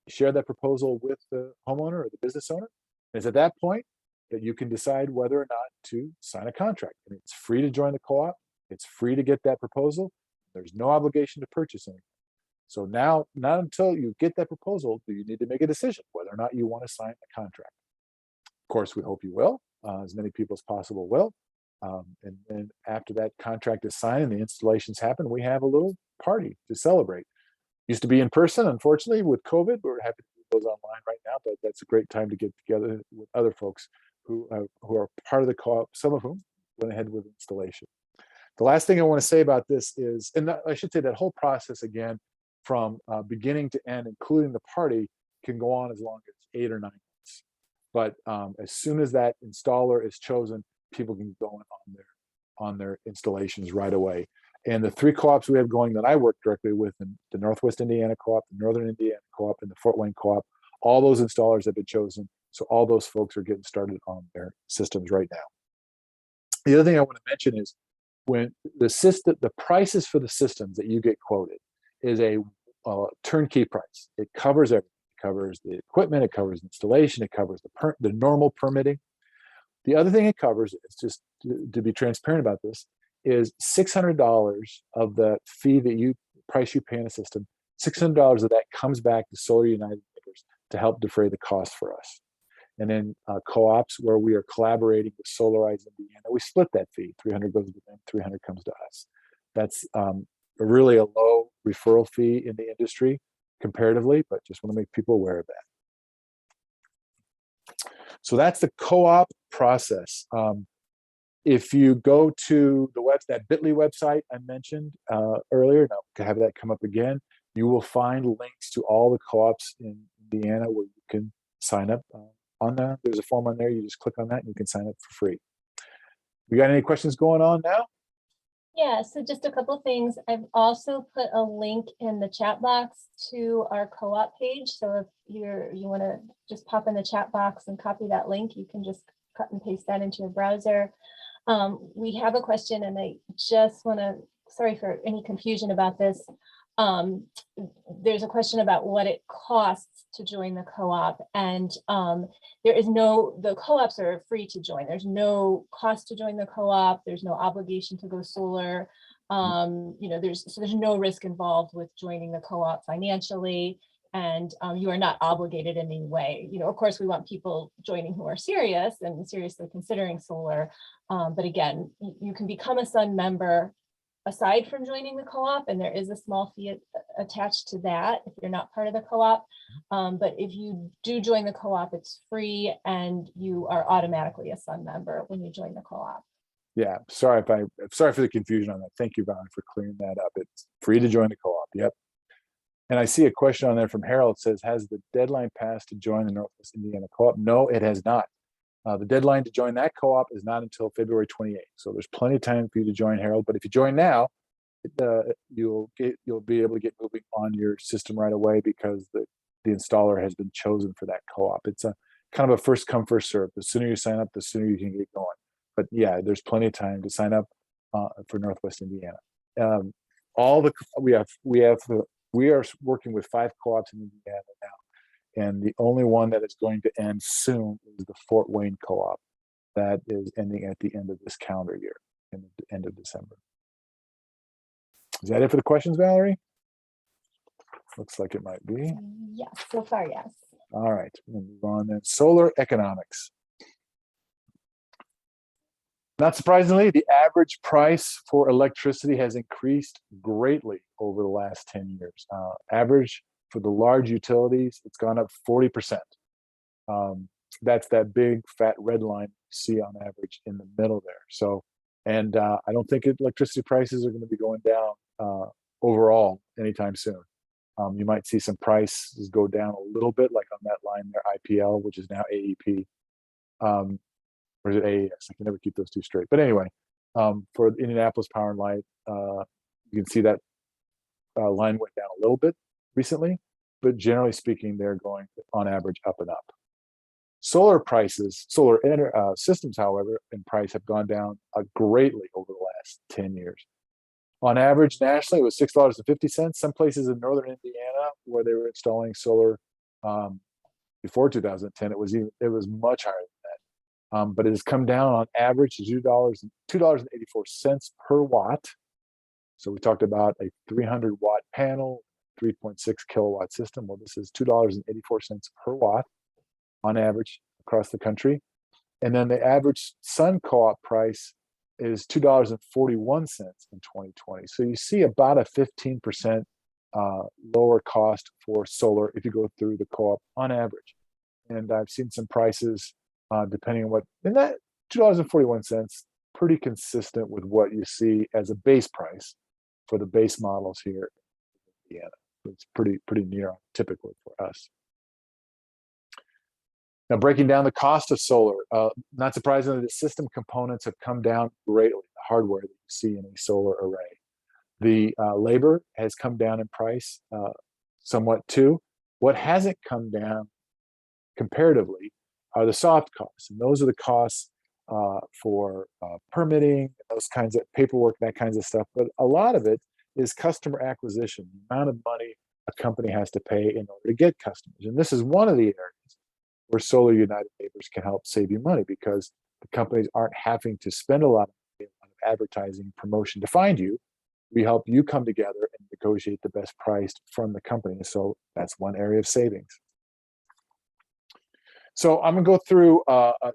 share that proposal with the homeowner or the business owner. And it's at that point that you can decide whether or not to sign a contract. And it's free to join the co-op. It's free to get that proposal. There's no obligation to purchase anything. So now, not until you get that proposal do you need to make a decision whether or not you want to sign a contract. Of course, we hope you will. As many people as possible will. And then after that contract is signed and the installations happen, we have a little party to celebrate. Used to be in person, unfortunately, with COVID. We're happy to do those online right now, but that's a great time to get together with other folks who are part of the co-op, some of whom went ahead with installation. The last thing I want to say about this is, and I should say that whole process again, from beginning to end, including the party, can go on as long as 8 or 9 months. But as soon as that installer is chosen, people can go on on their installations right away. And the 3 co-ops we have going that I work directly with, in the Northwest Indiana Co-op, the Northern Indiana Co-op, and the Fort Wayne Co-op, all those installers have been chosen. So all those folks are getting started on their systems right now. The other thing I want to mention is when the prices for the systems that you get quoted is a turnkey price. It covers everything. It covers the equipment, it covers installation, it covers the normal permitting. The other thing it covers is, just to be transparent about this, is $600 of the fee that you price you pay in a system. $600 of that comes back to Solar United members to help defray the cost for us. And then co-ops where we are collaborating with Solarize Indiana, we split that fee. 300 goes to them, 300 comes to us. That's really a low referral fee in the industry comparatively, but just want to make people aware of that. So that's the co-op process. If you go to that Bitly website I mentioned earlier, and I'll have that come up again, you will find links to all the co-ops in Indiana where you can sign up on that. There's a form on there. You just click on that and you can sign up for free. We got any questions going on now? Yeah, so just a couple things. I've also put a link in the chat box to our co-op page. So if you want to just pop in the chat box and copy that link, you can just cut and paste that into your browser. We have a question, and I just want to, sorry for any confusion about this. There's a question about what it costs to join the co-op, and the co-ops are free to join. There's no cost to join the co-op. There's no obligation to go solar. There's no risk involved with joining the co-op financially, and you are not obligated in any way. Of course, we want people joining who are serious and seriously considering solar. But again, you can become a Sun member aside from joining the co-op, and there is a small fee attached to that if you're not part of the co-op. But if you do join the co-op, it's free, and you are automatically a Sun member when you join the co-op. Yeah, sorry for the confusion on that. Thank you, Valerie, for clearing that up. It's free to join the co-op. Yep. And I see a question on there from Harold. It says, has the deadline passed to join the Northwest Indiana Co-op? No, it has not. The deadline to join that co-op is not until February 28th. So there's plenty of time for you to join, Harold. But if you join now, you'll be able to get moving on your system right away, because the installer has been chosen for that co-op. It's a kind of a first come, first serve. The sooner you sign up, the sooner you can get going. But yeah, there's plenty of time to sign up for Northwest Indiana. We are working with 5 co-ops in Indiana now, and the only one that is going to end soon is the Fort Wayne Co-op. That is ending at the end of this calendar year, in the end of December. Is that it for the questions, Valerie? Looks like it might be. Yes, so far, yes. All right, we'll move on then. Solar economics. Not surprisingly, the average price for electricity has increased greatly over the last 10 years. Average for the large utilities, it's gone up 40%. That's that big fat red line you see on average in the middle there. So, and I don't think electricity prices are going to be going down overall anytime soon. You might see some prices go down a little bit, like on that line there, IPL, which is now AEP. Or is it AES? I can never keep those two straight. But anyway, for Indianapolis Power and Light, you can see that line went down a little bit recently, but generally speaking, they're going on average up and up. Solar prices, solar systems, however, in price have gone down greatly over the last 10 years. On average, nationally, it was $6.50. Some places in northern Indiana where they were installing solar before 2010, it was much higher than that. But it has come down on average to $2.84 per watt. So we talked about a 300 watt panel, 3.6 kilowatt system. Well, this is $2.84 per watt on average across the country. And then the average Sun co-op price is $2.41 in 2020. So you see about a 15% lower cost for solar if you go through the co-op on average. And I've seen some prices depending on and that $2.41, pretty consistent with what you see as a base price for the base models here in Indiana. It's pretty near typical for us. Now, breaking down the cost of solar, not surprisingly, the system components have come down greatly, the hardware that you see in a solar array. The labor has come down in price somewhat too. What hasn't come down comparatively are the soft costs, and those are the costs for permitting, those kinds of paperwork, that kinds of stuff. But a lot of it is customer acquisition, the amount of money a company has to pay in order to get customers. And this is one of the areas where Solar United Neighbors can help save you money, because the companies aren't having to spend a lot of money, a lot of advertising, promotion to find you. We help you come together and negotiate the best price from the company. So that's one area of savings. So I'm gonna go through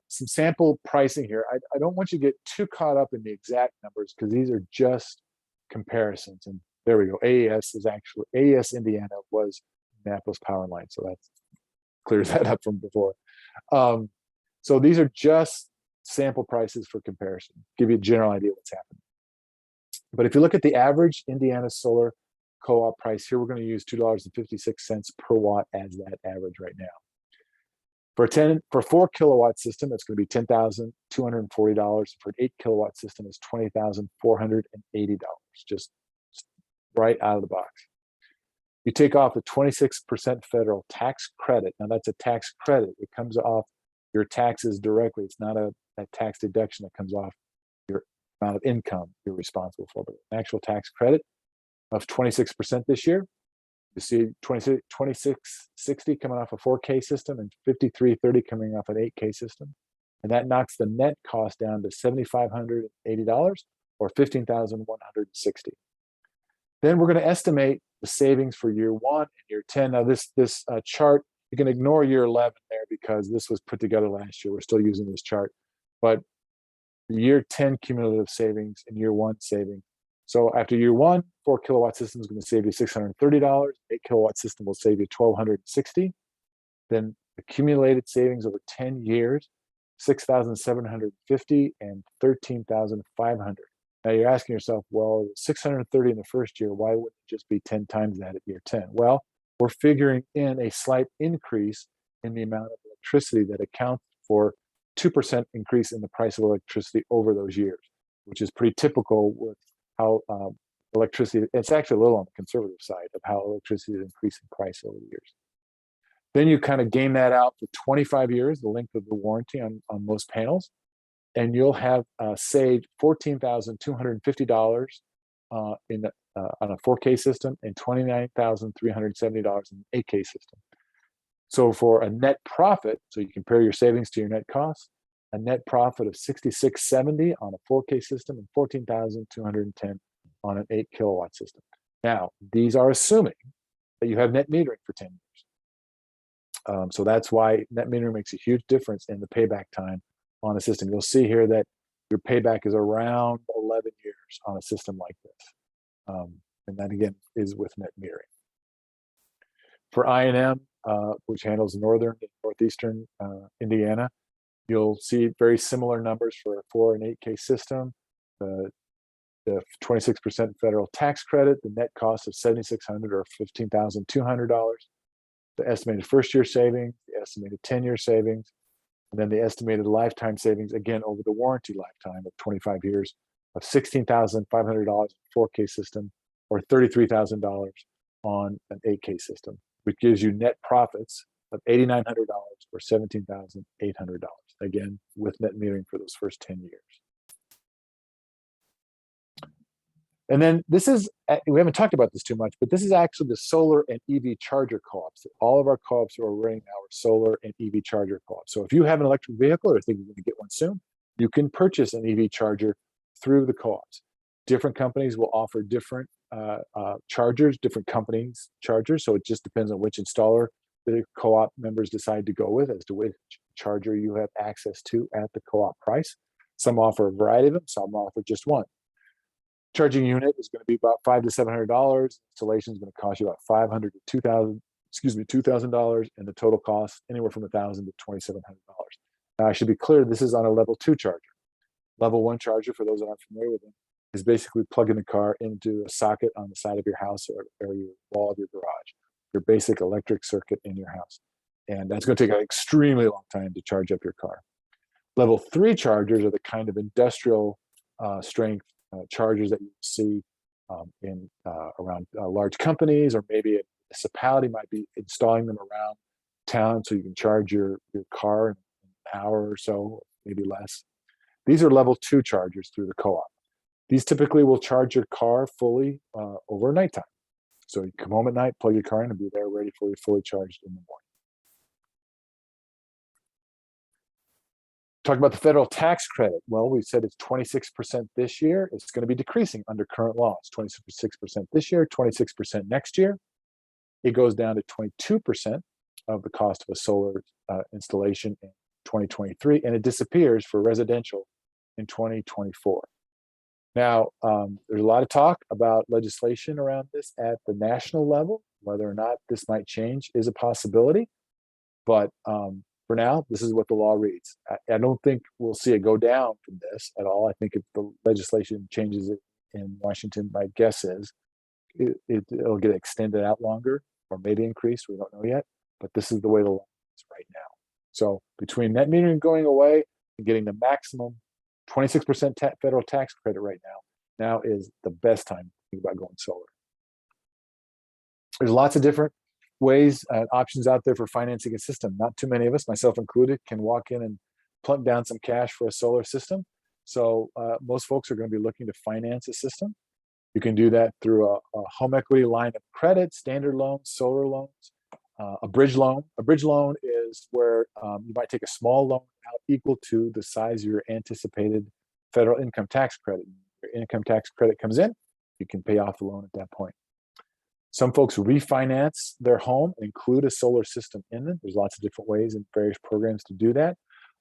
some sample pricing here. I don't want you to get too caught up in the exact numbers, because these are just comparisons. And there we go. AES Indiana was Annapolis Power Line. So that clears that up from before. So these are just sample prices for comparison, give you a general idea what's happening. But if you look at the average Indiana solar co-op price here, we're going to use $2.56 per watt as that average right now. For a 4 kilowatt system, it's going to be $10,240. For an 8 kilowatt system, it's $20,480, just right out of the box. You take off the 26% federal tax credit. Now that's a tax credit. It comes off your taxes directly. It's not a tax deduction that comes off your amount of income you're responsible for, but an actual tax credit of 26% this year. You see 2660 coming off a 4K system and 5330 coming off an 8K system. And that knocks the net cost down to $7,580 or $15,160. Then we're going to estimate the savings for year 1 and year 10. Now this chart, you can ignore year 11 there because this was put together last year. We're still using this chart, but year 10 cumulative savings and year 1 savings. So after year 1, 4 kilowatt system is going to save you $630. 8 kilowatt system will save you $1,260. Then accumulated savings over 10 years, $6,750 and $13,500. Now you're asking yourself, well, 630 in the first year, why wouldn't it just be 10 times that at year 10? Well, we're figuring in a slight increase in the amount of electricity that accounts for 2% increase in the price of electricity over those years, which is pretty typical with how electricity, it's actually a little on the conservative side of how electricity is increasing price over the years. Then you kind of game that out for 25 years, the length of the warranty on most panels, and you'll have saved $14,250 on a 4K system and $29,370 in an 8K system. So for a net profit, so you compare your savings to your net costs, a net profit of $66.70 on a 4K system and $14,210 on an 8 kilowatt system. Now, these are assuming that you have net metering for 10 years. So that's why net metering makes a huge difference in the payback time on a system. You'll see here that your payback is around 11 years on a system like this. And that again is with net metering. For I&M, which handles northern and northeastern Indiana, you'll see very similar numbers for a 4 and 8K system. The 26% federal tax credit, the net cost of $7,600 or $15,200, the estimated first-year savings, the estimated 10-year savings, and then the estimated lifetime savings, again, over the warranty lifetime of 25 years of $16,500 4K system or $33,000 on an 8K system, which gives you net profits of $8,900 or $17,800, again, with net metering for those first 10 years. And then this is, we haven't talked about this too much, but this is actually the solar and EV charger co-ops. All of our co-ops who are running now are solar and EV charger co-ops. So if you have an electric vehicle or think you're going to get one soon, you can purchase an EV charger through the co-ops. Different companies will offer different chargers, different companies' chargers. So it just depends on which installer the co-op members decide to go with as to which charger you have access to at the co-op price. Some offer a variety of them, some offer just one. Charging unit is going to be about $500 to $700. Installation is going to cost you about $500 to $2,000, and the total cost anywhere from $1,000 to $2,700. Now, I should be clear, this is on a level 2 charger. Level 1 charger, for those that aren't familiar with them, is basically plugging the car into a socket on the side of your house or your wall of your garage, your basic electric circuit in your house. And that's going to take an extremely long time to charge up your car. Level 3 chargers are the kind of industrial strength chargers that you see in around large companies, or maybe a municipality might be installing them around town so you can charge your car in an hour or so, maybe less. These are level 2 chargers through the co-op. These typically will charge your car fully over nighttime. So you come home at night, plug your car in, and be there ready for you, fully charged in the morning. Talk about the federal tax credit. Well, we said it's 26% this year. It's going to be decreasing under current laws. 26% this year, 26% next year. It goes down to 22% of the cost of a solar installation in 2023, and it disappears for residential in 2024. Now, there's a lot of talk about legislation around this at the national level. Whether or not this might change is a possibility, but for now, this is what the law reads. I don't think we'll see it go down from this at all. I think if the legislation changes it in Washington, my guess is it'll get extended out longer or maybe increased. We don't know yet, but this is the way the law is right now. So between net metering going away and getting the maximum 26% federal tax credit right now is the best time to think about going solar. There's lots of different ways and options out there for financing a system. Not too many of us, myself included, can walk in and plunk down some cash for a solar system. So most folks are going to be looking to finance a system. You can do that through a home equity line of credit, standard loans, solar loans, a bridge loan. A bridge loan is where you might take a small loan out equal to the size of your anticipated federal income tax credit. Your income tax credit comes in, you can pay off the loan at that point. Some folks refinance their home, include a solar system in it. There's lots of different ways and various programs to do that.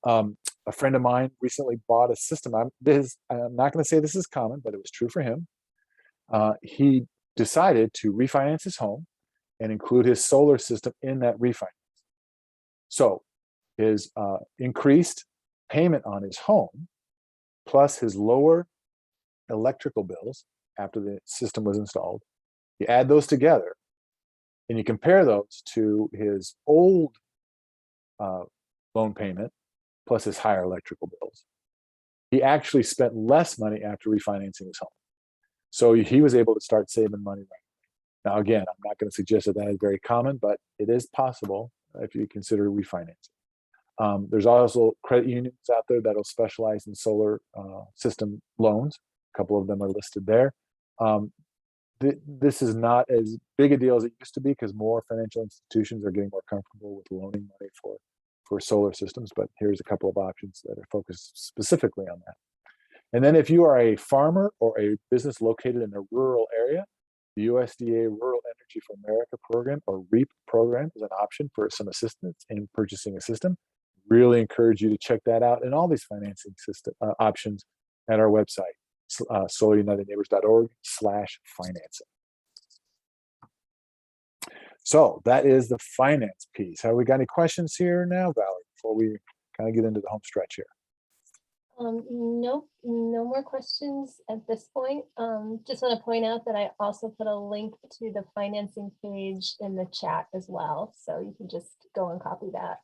A friend of mine recently bought a system. I'm not going to say this is common, but it was true for him. He decided to refinance his home and include his solar system in that refinance. So his increased payment on his home, plus his lower electrical bills after the system was installed, you add those together and you compare those to his old loan payment plus his higher electrical bills. He actually spent less money after refinancing his home. So he was able to start saving money right now. Again, I'm not going to suggest that is very common, but it is possible if you consider refinancing. There's also credit unions out there that'll specialize in solar system loans. A couple of them are listed there. This is not as big a deal as it used to be because more financial institutions are getting more comfortable with loaning money for solar systems, but here's a couple of options that are focused specifically on that. And then if you are a farmer or a business located in a rural area, the USDA Rural Energy for America program, or REAP program, is an option for some assistance in purchasing a system. Really encourage you to check that out and all these financing system options at our website, solarunitedneighbors.org/financing. So that is the finance piece. Have we got any questions here now, Valerie, before we kind of get into the home stretch here? No more questions at this point. Just want to point out that I also put a link to the financing page in the chat as well. So you can just go and copy that.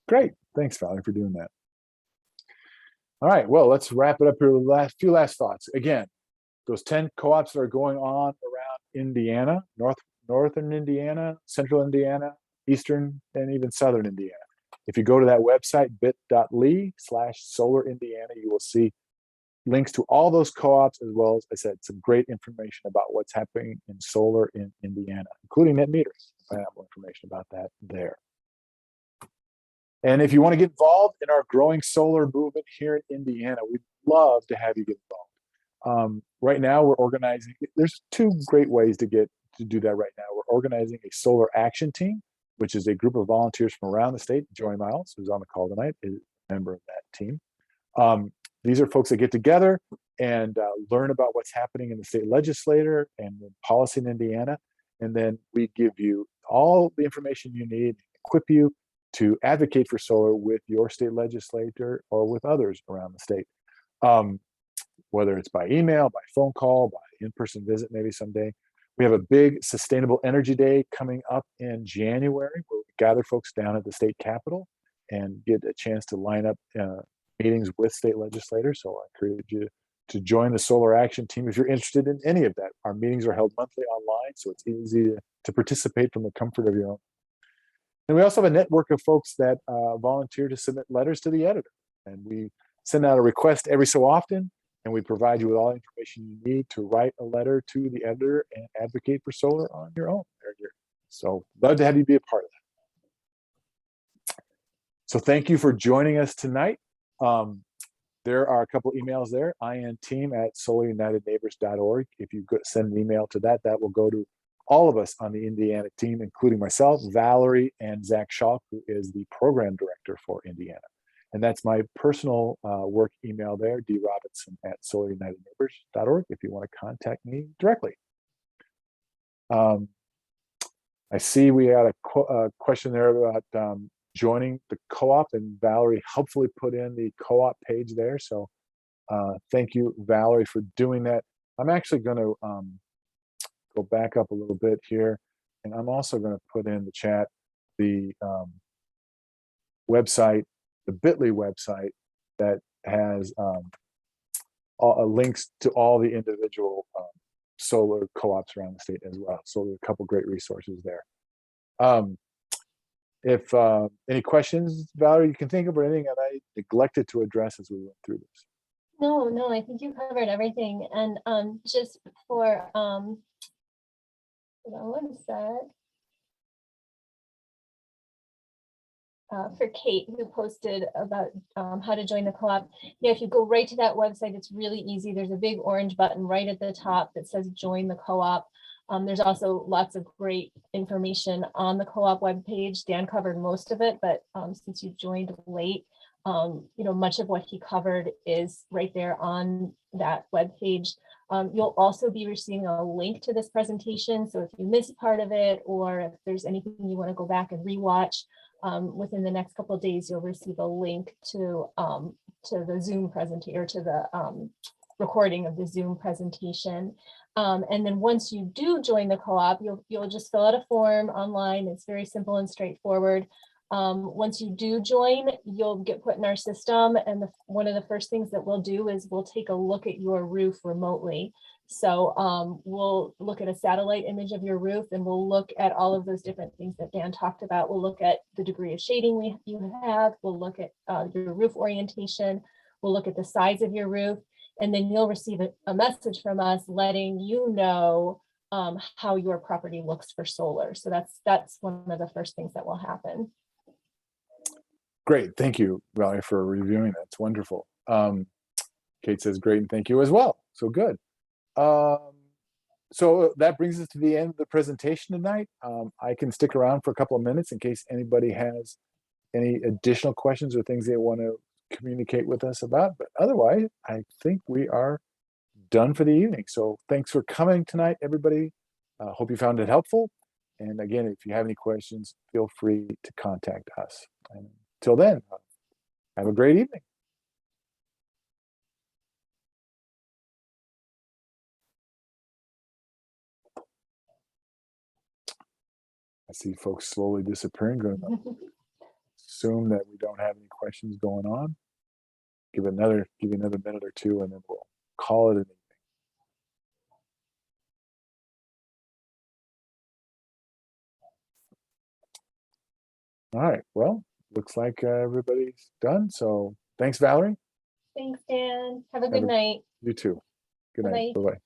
Great. Thanks, Valerie, for doing that. All right, well, let's wrap it up here with a few last thoughts. Again, those 10 co-ops that are going on around Indiana, northern Indiana, central Indiana, eastern, and even southern Indiana. If you go to that website, bit.ly/solarindiana, you will see links to all those co-ops, as well as, I said, some great information about what's happening in solar in Indiana, including net metering. Find out more information about that there. And if you want to get involved in our growing solar movement here in Indiana, we'd love to have you get involved. Right now, we're organizing. There's two great ways to do that right now. We're organizing a solar action team, which is a group of volunteers from around the state. Joy Miles, who's on the call tonight, is a member of that team. These are folks that get together and learn about what's happening in the state legislature and in policy in Indiana. And then we give you all the information you need, equip you to advocate for solar with your state legislator or with others around the state. Whether it's by email, by phone call, by in-person visit maybe someday. We have a big Sustainable Energy Day coming up in January, where we gather folks down at the state capitol and get a chance to line up meetings with state legislators. So I encourage you to join the Solar Action Team if you're interested in any of that. Our meetings are held monthly online, so it's easy to participate from the comfort of your own. And we also have a network of folks that volunteer to submit letters to the editor. And we send out a request every so often, and we provide you with all the information you need to write a letter to the editor and advocate for solar on your own. So glad to have you be a part of that. So thank you for joining us tonight. There are a couple emails there, inteam@solarunitedneighbors.org. If you send an email to that, that will go to all of us on the Indiana team, including myself, Valerie, and Zach Shaw, who is the program director for Indiana. And that's my personal work email there, drobinson@solarunitedneighbors.org, if you want to contact me directly. I see we had a question there about joining the co-op, and Valerie helpfully put in the co-op page there. So thank you, Valerie, for doing that. I'm actually going to go back up a little bit here, and I'm also going to put in the chat the website, the Bitly website that has links to all the individual solar co-ops around the state as well. So there are a couple great resources there. If any questions, Valerie, you can think of, or anything that I neglected to address as we went through this. No, I think you covered everything. And just for one sec. For Kate, who posted about how to join the co-op. Yeah, if you go right to that website, it's really easy. There's a big orange button right at the top that says join the co-op. There's also lots of great information on the co-op webpage. Dan covered most of it, but since you joined late, much of what he covered is right there on that webpage. You'll also be receiving a link to this presentation. So if you miss part of it, or if there's anything you want to go back and rewatch, within the next couple of days, you'll receive a link to the Zoom presentation, or to the recording of the Zoom presentation. And then once you do join the co-op, you'll just fill out a form online. It's very simple and straightforward. Once you do join, you'll get put in our system, and one of the first things that we'll do is we'll take a look at your roof remotely. So we'll look at a satellite image of your roof, and we'll look at all of those different things that Dan talked about. We'll look at the degree of shading you have. We'll look at your roof orientation. We'll look at the size of your roof, and then you'll receive a message from us letting you know how your property looks for solar. So that's one of the first things that will happen. Great, thank you, Valerie, for reviewing that. It's wonderful. Kate says great, and thank you as well. So good. So that brings us to the end of the presentation tonight. I can stick around for a couple of minutes in case anybody has any additional questions or things they want to communicate with us about, but otherwise, I think we are done for the evening. So thanks for coming tonight, everybody. Hope you found it helpful. And again, if you have any questions, feel free to contact us. And until then, have a great evening. I see folks slowly disappearing. Going to assume that we don't have any questions going on. Give you another minute or two, and then we'll call it an evening. All right. Well, looks like everybody's done. So thanks, Valerie. Thanks, Dan. Have a good night. You too. Good night. Bye-bye.